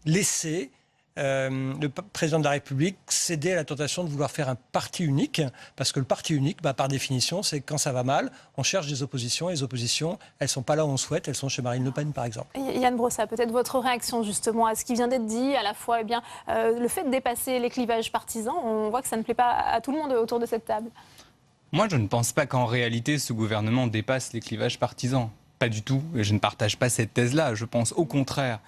K: laisser... le président de la République céder à la tentation de vouloir faire un parti unique, parce que le parti unique, par définition, c'est quand ça va mal, on cherche des oppositions, et les oppositions, elles ne sont pas là où on souhaite, elles sont chez Marine Le Pen, par exemple.
A: Yann Brossa, peut-être votre réaction justement à ce qui vient d'être dit, à la fois le fait de dépasser les clivages partisans, on voit que ça ne plaît pas à tout le monde autour de cette table.
L: Moi, je ne pense pas qu'en réalité, ce gouvernement dépasse les clivages partisans. Pas du tout, et je ne partage pas cette thèse-là. Je pense au contraire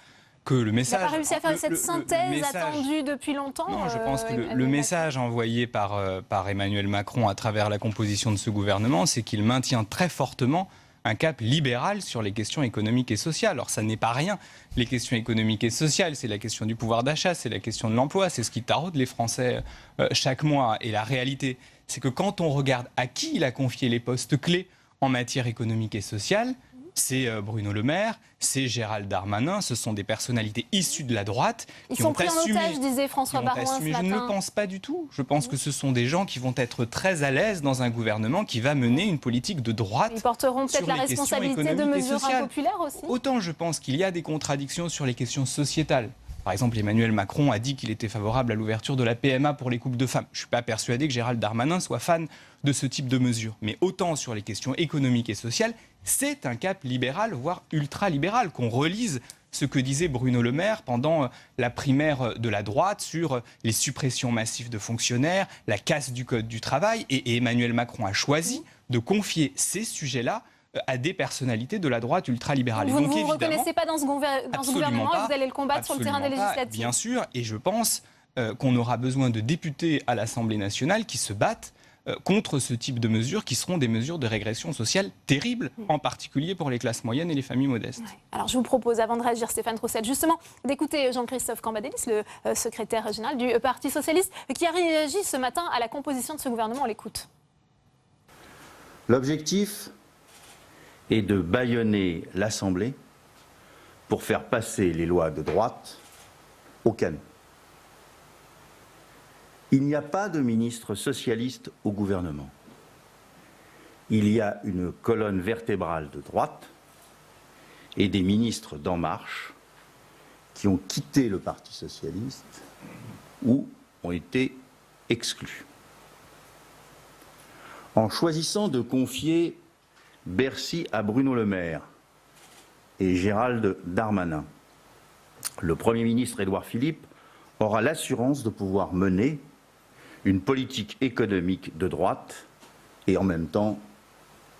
L: que le message...
A: Il n'a pas réussi à faire cette synthèse attendue depuis longtemps.
L: Non, je pense que le message envoyé par Emmanuel Macron à travers la composition de ce gouvernement, c'est qu'il maintient très fortement un cap libéral sur les questions économiques et sociales. Alors ça n'est pas rien, les questions économiques et sociales, c'est la question du pouvoir d'achat, c'est la question de l'emploi, c'est ce qui taraude les Français chaque mois. Et la réalité, c'est que quand on regarde à qui il a confié les postes clés en matière économique et sociale, c'est Bruno Le Maire, c'est Gérald Darmanin, ce sont des personnalités issues de la droite
A: qui ont assumé... Ils sont pris en otage, disait François Baroin ce matin.
L: Je ne le pense pas du tout. Je pense que ce sont des gens qui vont être très à l'aise dans un gouvernement qui va mener une politique de droite.
A: Ils porteront peut-être la responsabilité de mesures impopulaires aussi.
L: Autant je pense qu'il y a des contradictions sur les questions sociétales. Par exemple, Emmanuel Macron a dit qu'il était favorable à l'ouverture de la PMA pour les couples de femmes. Je ne suis pas persuadé que Gérald Darmanin soit fan de ce type de mesures. Mais autant sur les questions économiques et sociales, c'est un cap libéral, voire ultra-libéral, qu'on relise ce que disait Bruno Le Maire pendant la primaire de la droite sur les suppressions massives de fonctionnaires, la casse du Code du travail. Et Emmanuel Macron a choisi de confier ces sujets-là à des personnalités de la droite ultralibérale.
A: Vous ne vous reconnaissez pas dans ce gouvernement et vous allez le combattre sur le terrain des législatives.
L: Bien sûr, et je pense qu'on aura besoin de députés à l'Assemblée nationale qui se battent contre ce type de mesures qui seront des mesures de régression sociale terribles, en particulier pour les classes moyennes et les familles modestes.
A: Ouais. Alors je vous propose, avant de réagir, Stéphane Troussel, justement, d'écouter Jean-Christophe Cambadélis, le secrétaire général du Parti socialiste, qui a réagi ce matin à la composition de ce gouvernement. On l'écoute.
N: L'objectif est de bâillonner l'Assemblée pour faire passer les lois de droite au canon. Il n'y a pas de ministre socialiste au gouvernement. Il y a une colonne vertébrale de droite et des ministres d'En Marche qui ont quitté le Parti socialiste ou ont été exclus. En choisissant de confier Bercy à Bruno Le Maire et Gérald Darmanin, le Premier ministre Édouard Philippe aura l'assurance de pouvoir mener une politique économique de droite et en même temps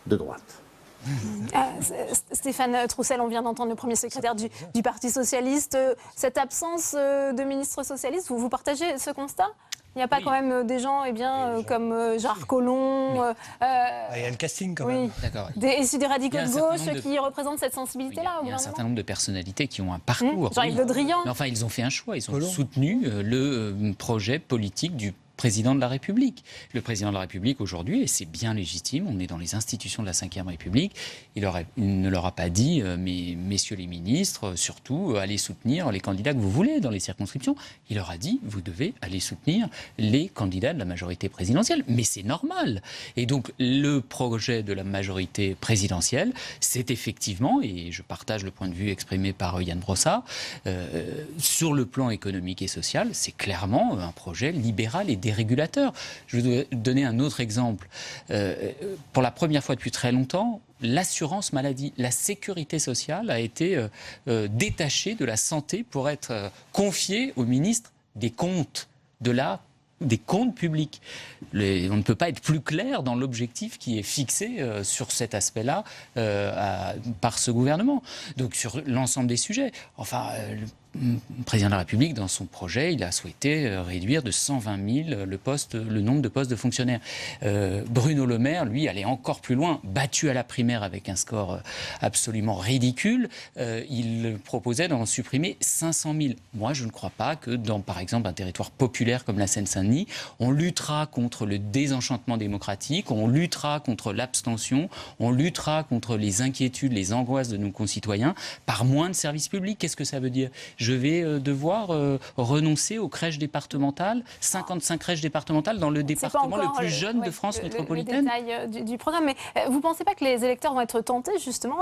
N: de droite.
A: Stéphane Troussel, on vient d'entendre le premier secrétaire du Parti socialiste. Cette absence de ministre socialiste, vous partagez ce constat ? Il n'y a pas quand même des gens comme Gérard Collomb.
K: Il y a le casting quand même.
J: D'accord.
A: Des radicaux de gauche qui représentent cette sensibilité-là.
J: Il y a un certain nombre de personnalités qui ont un parcours.
A: Jean-Yves Le Drian.
J: Mais enfin, ils ont fait un choix. Ils ont soutenu le projet politique du président de la République. Le président de la République aujourd'hui, et c'est bien légitime, on est dans les institutions de la Ve République, il ne leur a pas dit, mais messieurs les ministres, surtout, allez soutenir les candidats que vous voulez dans les circonscriptions. Il leur a dit, vous devez aller soutenir les candidats de la majorité présidentielle. Mais c'est normal. Et donc, le projet de la majorité présidentielle, c'est effectivement, et je partage le point de vue exprimé par Yann Brossard, sur le plan économique et social, c'est clairement un projet libéral et régulateur. Je vais vous donner un autre exemple. Pour la première fois depuis très longtemps, l'assurance maladie, la sécurité sociale a été détachée de la santé pour être confiée au ministre des comptes, des comptes publics. On ne peut pas être plus clair dans l'objectif qui est fixé sur cet aspect-là par ce gouvernement. Donc sur l'ensemble des sujets. Enfin, le président de la République, dans son projet, il a souhaité réduire de 120 000 le nombre de postes de fonctionnaires. Bruno Le Maire, lui, allait encore plus loin, battu à la primaire avec un score absolument ridicule. Il proposait d'en supprimer 500 000. Moi, je ne crois pas que dans, par exemple, un territoire populaire comme la Seine-Saint-Denis, on luttera contre le désenchantement démocratique, on luttera contre l'abstention, on luttera contre les inquiétudes, les angoisses de nos concitoyens par moins de services publics. Qu'est-ce que ça veut dire ? Je vais devoir renoncer aux crèches départementales, 55 crèches départementales dans le département le plus jeune de France métropolitaine.
A: Le détail du programme. Mais vous ne pensez pas que les électeurs vont être tentés justement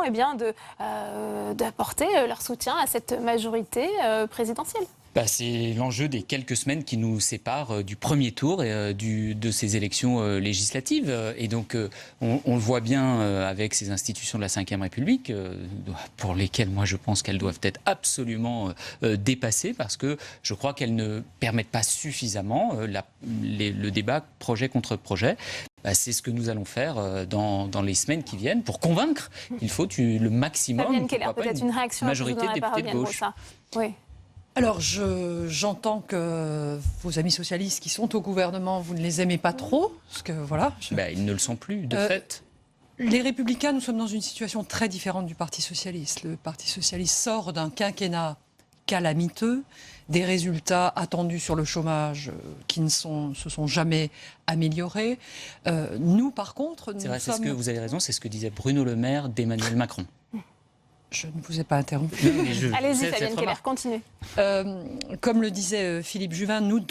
A: d'apporter leur soutien à cette majorité présidentielle ?
J: C'est l'enjeu des quelques semaines qui nous séparent du premier tour et de ces élections législatives. Et donc, on le voit bien avec ces institutions de la Ve République, pour lesquelles moi je pense qu'elles doivent être absolument dépassées, parce que je crois qu'elles ne permettent pas suffisamment le débat projet contre projet. C'est ce que nous allons faire dans les semaines qui viennent pour convaincre qu'il faut le maximum.
A: Fabienne Keller, peut-être une réaction
J: majorité de députés de gauche.
A: Oui.
I: Alors, j'entends que vos amis socialistes qui sont au gouvernement, vous ne les aimez pas trop, parce que voilà.
J: Ils ne le sont plus, de fait.
I: Les Républicains, nous sommes dans une situation très différente du Parti socialiste. Le Parti socialiste sort d'un quinquennat calamiteux, des résultats attendus sur le chômage qui ne se sont jamais améliorés. Nous, par contre,
J: vous avez raison, c'est ce que disait Bruno Le Maire d'Emmanuel Macron.
I: Je ne vous ai pas interrompu.
A: Allez-y, Fabienne Keller, continuez.
I: Comme le disait Philippe Juvin, nous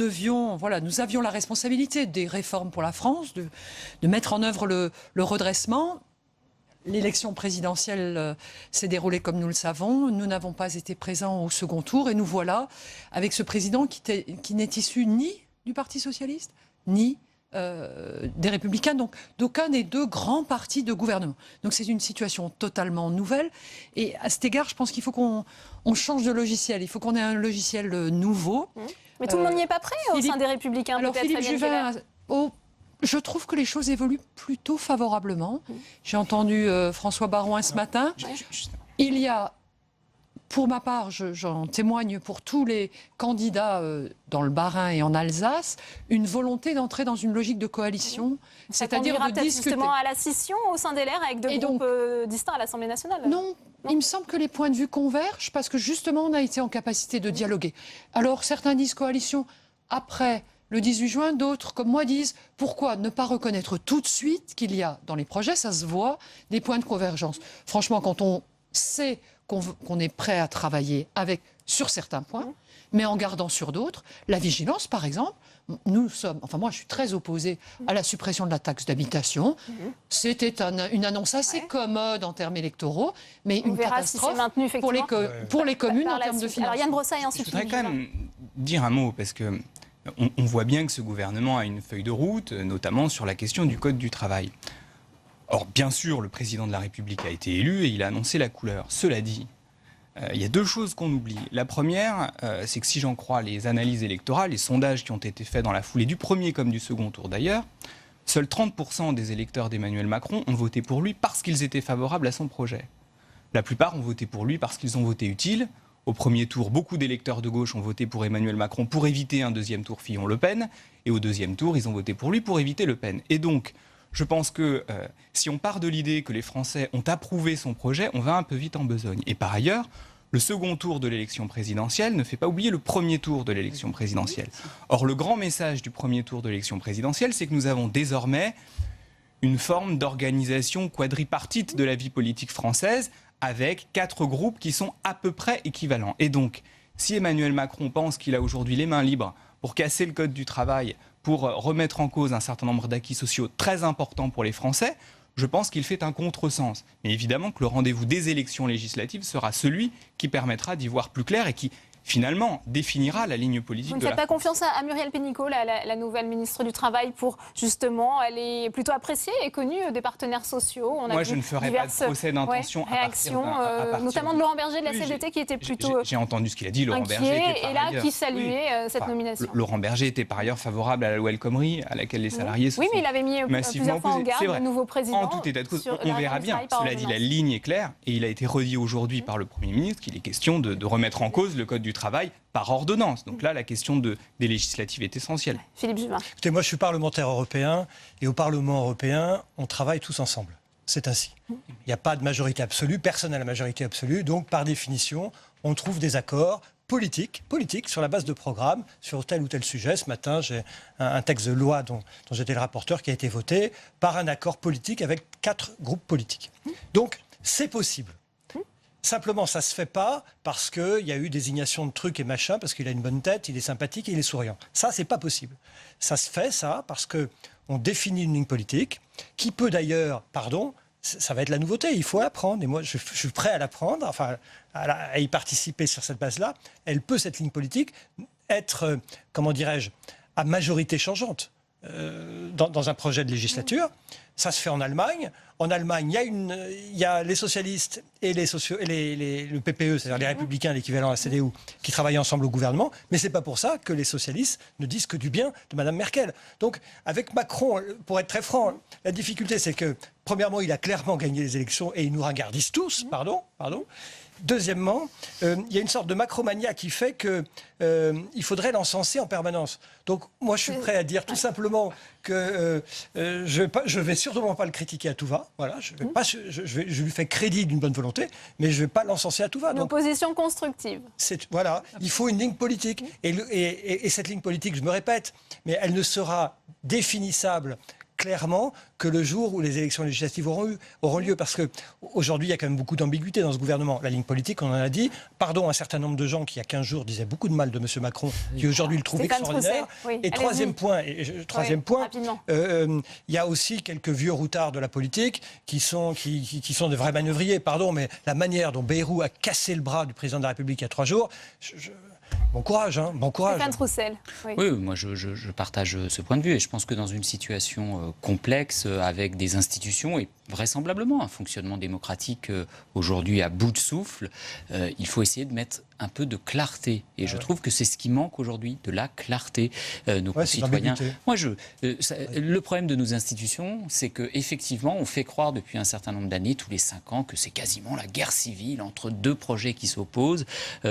I: avions la responsabilité des réformes pour la France, de mettre en œuvre le redressement. L'élection présidentielle s'est déroulée comme nous le savons. Nous n'avons pas été présents au second tour et nous voilà avec ce président qui n'est issu ni du Parti socialiste, ni des Républicains, donc d'aucun des deux grands partis de gouvernement. Donc c'est une situation totalement nouvelle. Et à cet égard, je pense qu'il faut qu'on change de logiciel. Il faut qu'on ait un logiciel nouveau.
A: Mais tout le monde n'y est pas prêt au sein des Républicains.
I: Alors Philippe Juvin, je trouve que les choses évoluent plutôt favorablement. J'ai entendu François Baroin ce matin. Il y a, pour ma part, j'en témoigne pour tous les candidats dans le Bas-Rhin et en Alsace, une volonté d'entrer dans une logique de coalition, c'est-à-dire de discuter.
A: Justement à la scission au sein des LR avec deux groupes distincts à l'Assemblée nationale.
I: Non, il me semble que les points de vue convergent parce que justement on a été en capacité de dialoguer. Alors certains disent coalition après le 18 juin, d'autres, comme moi, disent pourquoi ne pas reconnaître tout de suite qu'il y a dans les projets, ça se voit, des points de convergence. Franchement, quand on sait qu'on est prêt à travailler sur certains points, mais en gardant sur d'autres, la vigilance, par exemple, moi je suis très opposée à la suppression de la taxe d'habitation. C'était une annonce assez commode en termes électoraux, mais une catastrophe pour les communes en termes de finances.
A: Alors Yann Brossard et ensuite
L: je voudrais quand même dire un mot, parce que on voit bien que ce gouvernement a une feuille de route, notamment sur la question du Code du travail. Or, bien sûr, le président de la République a été élu et il a annoncé la couleur. Cela dit, il y a deux choses qu'on oublie. La première, c'est que si j'en crois les analyses électorales, les sondages qui ont été faits dans la foulée du premier comme du second tour d'ailleurs, seuls 30% des électeurs d'Emmanuel Macron ont voté pour lui parce qu'ils étaient favorables à son projet. La plupart ont voté pour lui parce qu'ils ont voté utile, Au premier tour, beaucoup d'électeurs de gauche ont voté pour Emmanuel Macron pour éviter un deuxième tour Fillon-Le Pen. Et au deuxième tour, ils ont voté pour lui pour éviter Le Pen. Et donc, je pense que si on part de l'idée que les Français ont approuvé son projet, on va un peu vite en besogne. Et par ailleurs, le second tour de l'élection présidentielle ne fait pas oublier le premier tour de l'élection présidentielle. Or, le grand message du premier tour de l'élection présidentielle, c'est que nous avons désormais une forme d'organisation quadripartite de la vie politique française avec 4 groupes qui sont à peu près équivalents. Et donc, si Emmanuel Macron pense qu'il a aujourd'hui les mains libres pour casser le code du travail, pour remettre en cause un certain nombre d'acquis sociaux très importants pour les Français, je pense qu'il fait un contresens. Mais évidemment que le rendez-vous des élections législatives sera celui qui permettra d'y voir plus clair et qui, finalement, définira la ligne politique
A: Vous ne
L: de la
A: faites pas
L: France.
A: confiance à Muriel Pénicaud, la nouvelle ministre du Travail, pour justement, elle est plutôt appréciée et connue des partenaires sociaux.
L: Moi, je ne ferai pas de procès d'intention
A: réactions,
L: à partir
A: notamment de Laurent Berger de la CGT qui était plutôt
L: J'ai entendu ce qu'il a dit, Laurent Berger
A: inquiet
L: était
A: et
L: par
A: là
L: ailleurs-
A: qui saluait cette
L: Enfin,
A: nomination.
L: Laurent Berger était par ailleurs favorable à la loi El Khomri, à laquelle les salariés se
A: Oui,
L: sont
A: mais il avait mis
L: massivement
A: plusieurs fois en
L: opposés. C'est
A: garde
L: vrai.
A: le nouveau président.
L: En tout état de cause,
A: sur
L: on
A: la
L: verra
A: réforme du
L: bien.
A: travail par
L: Cela dit, la
A: ordonnance.
L: ligne est claire et il a été redit aujourd'hui par le Premier ministre qu'il est question de remettre en cause le Code du travail par ordonnance. Donc là, la question des législatives est essentielle.
A: Philippe Juvin.
K: Écoutez, moi je suis parlementaire européen et au Parlement européen, on travaille tous ensemble. C'est ainsi. Il n'y a pas de majorité absolue, personne n'a la majorité absolue, donc par définition, on trouve des accords politiques sur la base de programmes, sur tel ou tel sujet. Ce matin, j'ai un texte de loi dont j'étais le rapporteur qui a été voté par un accord politique avec 4 groupes politiques. Donc, c'est possible. Simplement, ça ne se fait pas parce qu'il y a eu désignation de trucs et machin, parce qu'il a une bonne tête, il est sympathique et il est souriant. Ça, c'est pas possible. Ça se fait, ça, parce qu'on définit une ligne politique qui peut d'ailleurs, ça va être la nouveauté, il faut l'apprendre. Et moi, je suis prêt à l'apprendre, enfin, à y participer sur cette base-là. Elle peut, cette ligne politique, être, comment dirais-je, à majorité changeante dans un projet de législature. Ça se fait en Allemagne. En Allemagne, il y a les socialistes et le PPE, c'est-à-dire les Républicains, l'équivalent à la CDU, qui travaillent ensemble au gouvernement. Mais c'est pas pour ça que les socialistes ne disent que du bien de Mme Merkel. Donc, avec Macron, pour être très franc, la difficulté, c'est que, premièrement, il a clairement gagné les élections et il nous ringardise tous, pardon. Deuxièmement, il y a une sorte de macromania qui fait qu'il faudrait l'encenser en permanence. Donc moi, je suis prêt à dire tout simplement que je vais sûrement pas le critiquer à tout va. Voilà, je lui fais crédit d'une bonne volonté, mais je vais pas l'encenser à tout va.
A: Une opposition constructive.
K: Voilà, il faut une ligne politique. Et cette ligne politique, je me répète, mais elle ne sera définissable clairement que le jour où les élections législatives auront lieu. Parce qu'aujourd'hui, il y a quand même beaucoup d'ambiguïté dans ce gouvernement. La ligne politique, on en a dit. Pardon, un certain nombre de gens qui, il y a 15 jours, disaient beaucoup de mal de M. Macron, qui aujourd'hui le trouvent extraordinaire.
A: Oui,
K: et troisième point, il y a aussi quelques vieux routards de la politique qui sont de vrais manœuvriers. Pardon, mais la manière dont Bayrou a cassé le bras du président de la République il y a 3 jours... Bon courage, bon courage.
A: Stéphane Troussel.
J: Oui, moi je partage ce point de vue et je pense que dans une situation complexe avec des institutions et vraisemblablement un fonctionnement démocratique aujourd'hui à bout de souffle, il faut essayer de mettre un peu de clarté. Et je trouve que c'est ce qui manque aujourd'hui, de la clarté. Nos concitoyens. Le problème de nos institutions, c'est qu'effectivement, on fait croire depuis un certain nombre d'années, tous les 5 ans, que c'est quasiment la guerre civile entre 2 projets qui s'opposent,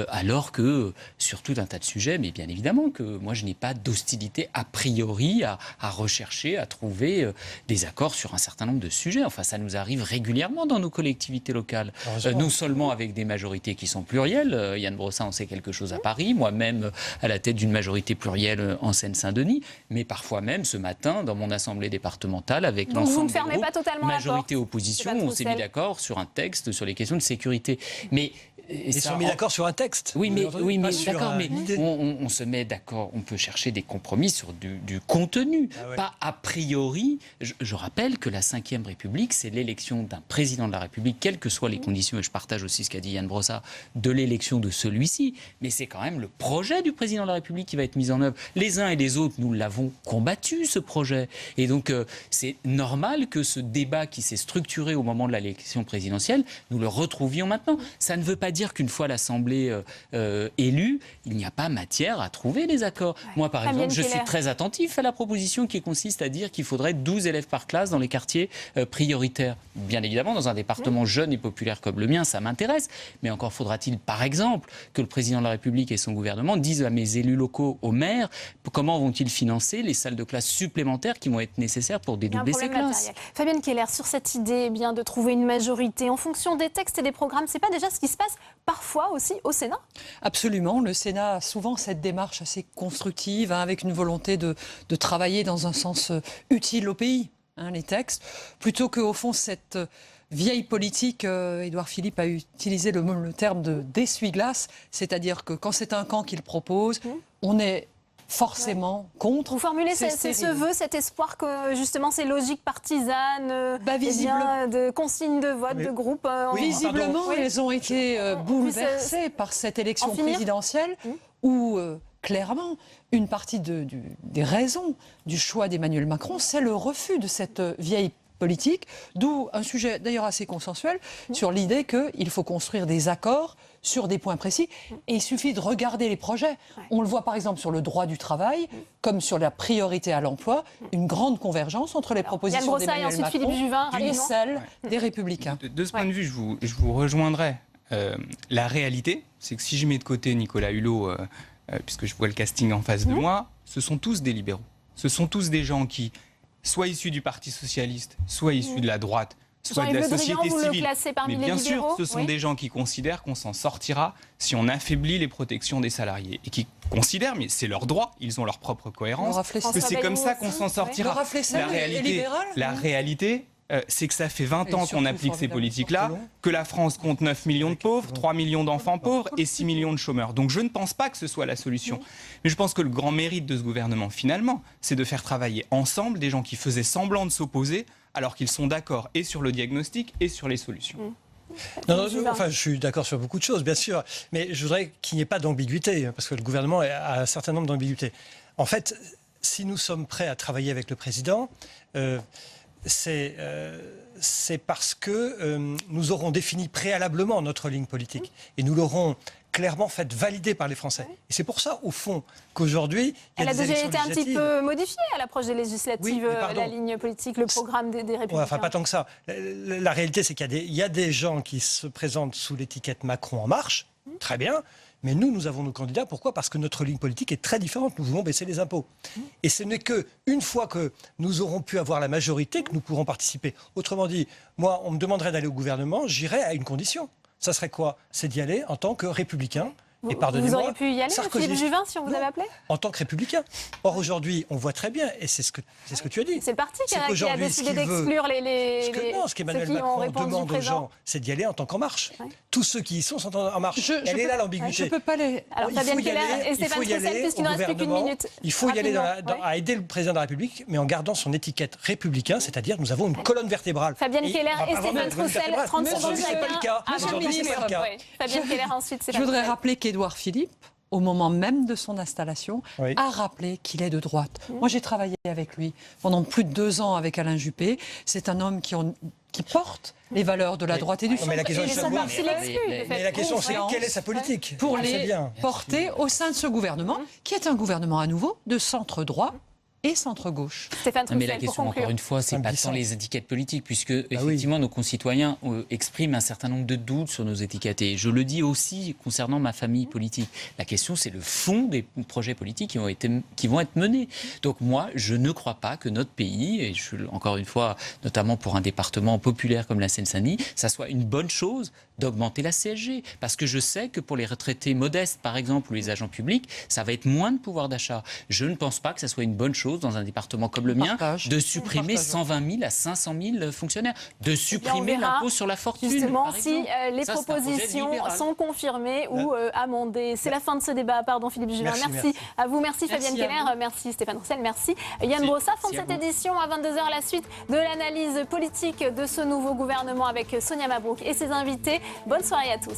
J: alors que sur tout un tas de sujets, mais bien évidemment que moi je n'ai pas d'hostilité a priori à rechercher, à trouver des accords sur un certain nombre de sujets. Enfin, ça nous arrive régulièrement dans nos collectivités locales. Non seulement avec des majorités qui sont plurielles, Yann Brossa en sait quelque chose à Paris, moi-même à la tête d'une majorité plurielle en Seine-Saint-Denis, mais parfois même ce matin dans mon assemblée départementale avec l'ensemble des groupes, majorité-opposition, on s'est mis d'accord sur un texte sur les questions de sécurité. Mais
K: ils sont mis d'accord sur un texte.
J: Oui, mais d'accord, mais on se met d'accord, on peut chercher des compromis sur du contenu, pas a priori. Je rappelle que la 5e République, c'est l'élection d'un président de la République, quelles que soient les conditions, et je partage aussi ce qu'a dit Yann Brossa, de l'élection de celui-ci, mais c'est quand même le projet du président de la République qui va être mis en œuvre. Les uns et les autres, nous l'avons combattu, ce projet. Et donc, c'est normal que ce débat qui s'est structuré au moment de l'élection présidentielle, nous le retrouvions maintenant. Ça ne veut pas dire qu'une fois l'Assemblée élue, il n'y a pas matière à trouver des accords. Moi, par exemple, je suis très attentif à la proposition qui consiste à dire qu'il faudrait 12 élèves par classe dans les quartiers prioritaires. Bien évidemment, dans un département jeune et populaire comme le mien, ça m'intéresse. Mais encore faudra-t-il, par exemple, que le président de la République et son gouvernement disent à mes élus locaux, aux maires, comment vont-ils financer les salles de classe supplémentaires qui vont être nécessaires pour dédoubler ces classes.
A: Fabienne Keller, sur cette idée de trouver une majorité en fonction des textes et des programmes, c'est pas déjà ce qui se passe parfois aussi au Sénat ?
I: Absolument. Le Sénat a souvent cette démarche assez constructive, avec une volonté de travailler dans un sens utile au pays, les textes, plutôt qu'au fond cette vieille politique. Édouard Philippe a utilisé le terme d'essuie-glace, c'est-à-dire que quand c'est un camp qu'il propose, on est forcément contre.
A: Vous formulez ce vœu, cet espoir que justement ces logiques partisanes, de consignes de vote, de groupe...
I: visiblement, elles ont été bouleversées par cette élection présidentielle où, clairement, une partie des raisons du choix d'Emmanuel Macron, c'est le refus de cette vieille politique, d'où un sujet d'ailleurs assez consensuel sur l'idée qu'il faut construire des accords sur des points précis. Et il suffit de regarder les projets. On le voit par exemple sur le droit du travail, comme sur la priorité à l'emploi, une grande convergence entre les propositions d'Emmanuel Macron et celles des Républicains.
L: De ce point de vue, je vous rejoindrai. La réalité, c'est que si je mets de côté Nicolas Hulot, puisque je vois le casting en face de moi, ce sont tous des libéraux. Ce sont tous des gens qui, soit issus du Parti socialiste, soit issus de la droite, soit de la société civile. Mais bien sûr, ce sont des gens qui considèrent qu'on s'en sortira si on affaiblit les protections des salariés. Et qui considèrent, mais c'est leur droit, ils ont leur propre cohérence, que c'est comme ça qu'on s'en sortira. La réalité, c'est que ça fait 20 ans qu'on applique ces politiques-là, que la France compte 9 millions de pauvres, 3 millions d'enfants pauvres et 6 millions de chômeurs. Donc je ne pense pas que ce soit la solution. Mais je pense que le grand mérite de ce gouvernement, finalement, c'est de faire travailler ensemble des gens qui faisaient semblant de s'opposer alors qu'ils sont d'accord et sur le diagnostic et sur les solutions.
K: Je suis d'accord sur beaucoup de choses, bien sûr, mais je voudrais qu'il n'y ait pas d'ambiguïté, parce que le gouvernement a un certain nombre d'ambiguïtés. En fait, si nous sommes prêts à travailler avec le président, c'est parce que nous aurons défini préalablement notre ligne politique et nous l'aurons clairement faite valider par les Français. Et c'est pour ça, au fond, qu'aujourd'hui,
A: elle a déjà été un petit peu modifiée à l'approche des législatives, la ligne politique, le programme des Républicains.
K: Enfin, pas tant que ça. La réalité, c'est qu'il y a des gens qui se présentent sous l'étiquette Macron en marche, très bien. Mais nous avons nos candidats. Pourquoi ? Parce que notre ligne politique est très différente. Nous voulons baisser les impôts. Et ce n'est qu'une fois que nous aurons pu avoir la majorité que nous pourrons participer. Autrement dit, moi, on me demanderait d'aller au gouvernement, j'irais à une condition. Ça serait quoi ? C'est d'y aller en tant que républicain. Et pardonnez-moi,
A: vous auriez pu y aller, Philippe Juvin, si on vous avait appelé ?
K: En tant que républicain. Or, aujourd'hui, on voit très bien, et c'est ce que tu as dit.
A: C'est le parti qui a décidé d'exclure
K: ce qu'Emmanuel Macron demande aux gens, c'est d'y aller en tant qu'En Marche. Tous ceux qui y sont en marche. Elle est là, l'ambiguïté.
I: Je ne peux pas aller.
A: Alors, Fabienne Keller et Stéphane Roussel, puisqu'il ne reste plus qu'une minute.
K: Il faut y aller à aider le président de la République, mais en gardant son étiquette républicain, c'est-à-dire nous avons une colonne vertébrale.
A: Fabienne Keller et Stéphane Roussel, 30 secondes chacun. Fabienne Keller ensuite.
I: Je voudrais rappeler qu'Édouard Philippe, au moment même de son installation, a rappelé qu'il est de droite. Moi, j'ai travaillé avec lui pendant plus de 2 ans avec Alain Juppé. C'est un homme qui porte les valeurs de la droite et du centre.
K: Mais la question, c'est quelle est sa politique ?
I: Pour les porter au sein de ce gouvernement, qui est un gouvernement à nouveau de centre-droit et centre-gauche.
J: Mais la question, encore une fois, c'est pas tant les étiquettes politiques, puisque effectivement nos concitoyens expriment un certain nombre de doutes sur nos étiquettes. Et je le dis aussi concernant ma famille politique. La question, c'est le fond des projets politiques qui vont être menés. Donc moi, je ne crois pas que notre pays, et encore une fois, notamment pour un département populaire comme la Seine-Saint-Denis, ça soit une bonne chose d'augmenter la CSG. Parce que je sais que pour les retraités modestes, par exemple, ou les agents publics, ça va être moins de pouvoir d'achat. Je ne pense pas que ça soit une bonne chose dans un département comme le mien, de supprimer 120 000 à 500 000 fonctionnaires, de supprimer l'impôt sur la fortune.
A: Justement, si les propositions sont confirmées ou amendées. C'est la fin de ce débat. Pardon, Philippe Juvin. Merci à vous. Merci Fabienne Keller. Merci Stéphane Roussel. Merci Yann Brossa. Fin de cette édition à 22h, la suite de l'analyse politique de ce nouveau gouvernement avec Sonia Mabrouk et ses invités. Bonne soirée à tous.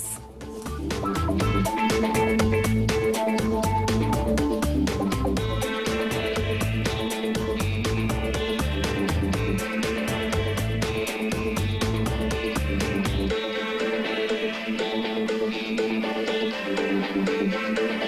M: Info.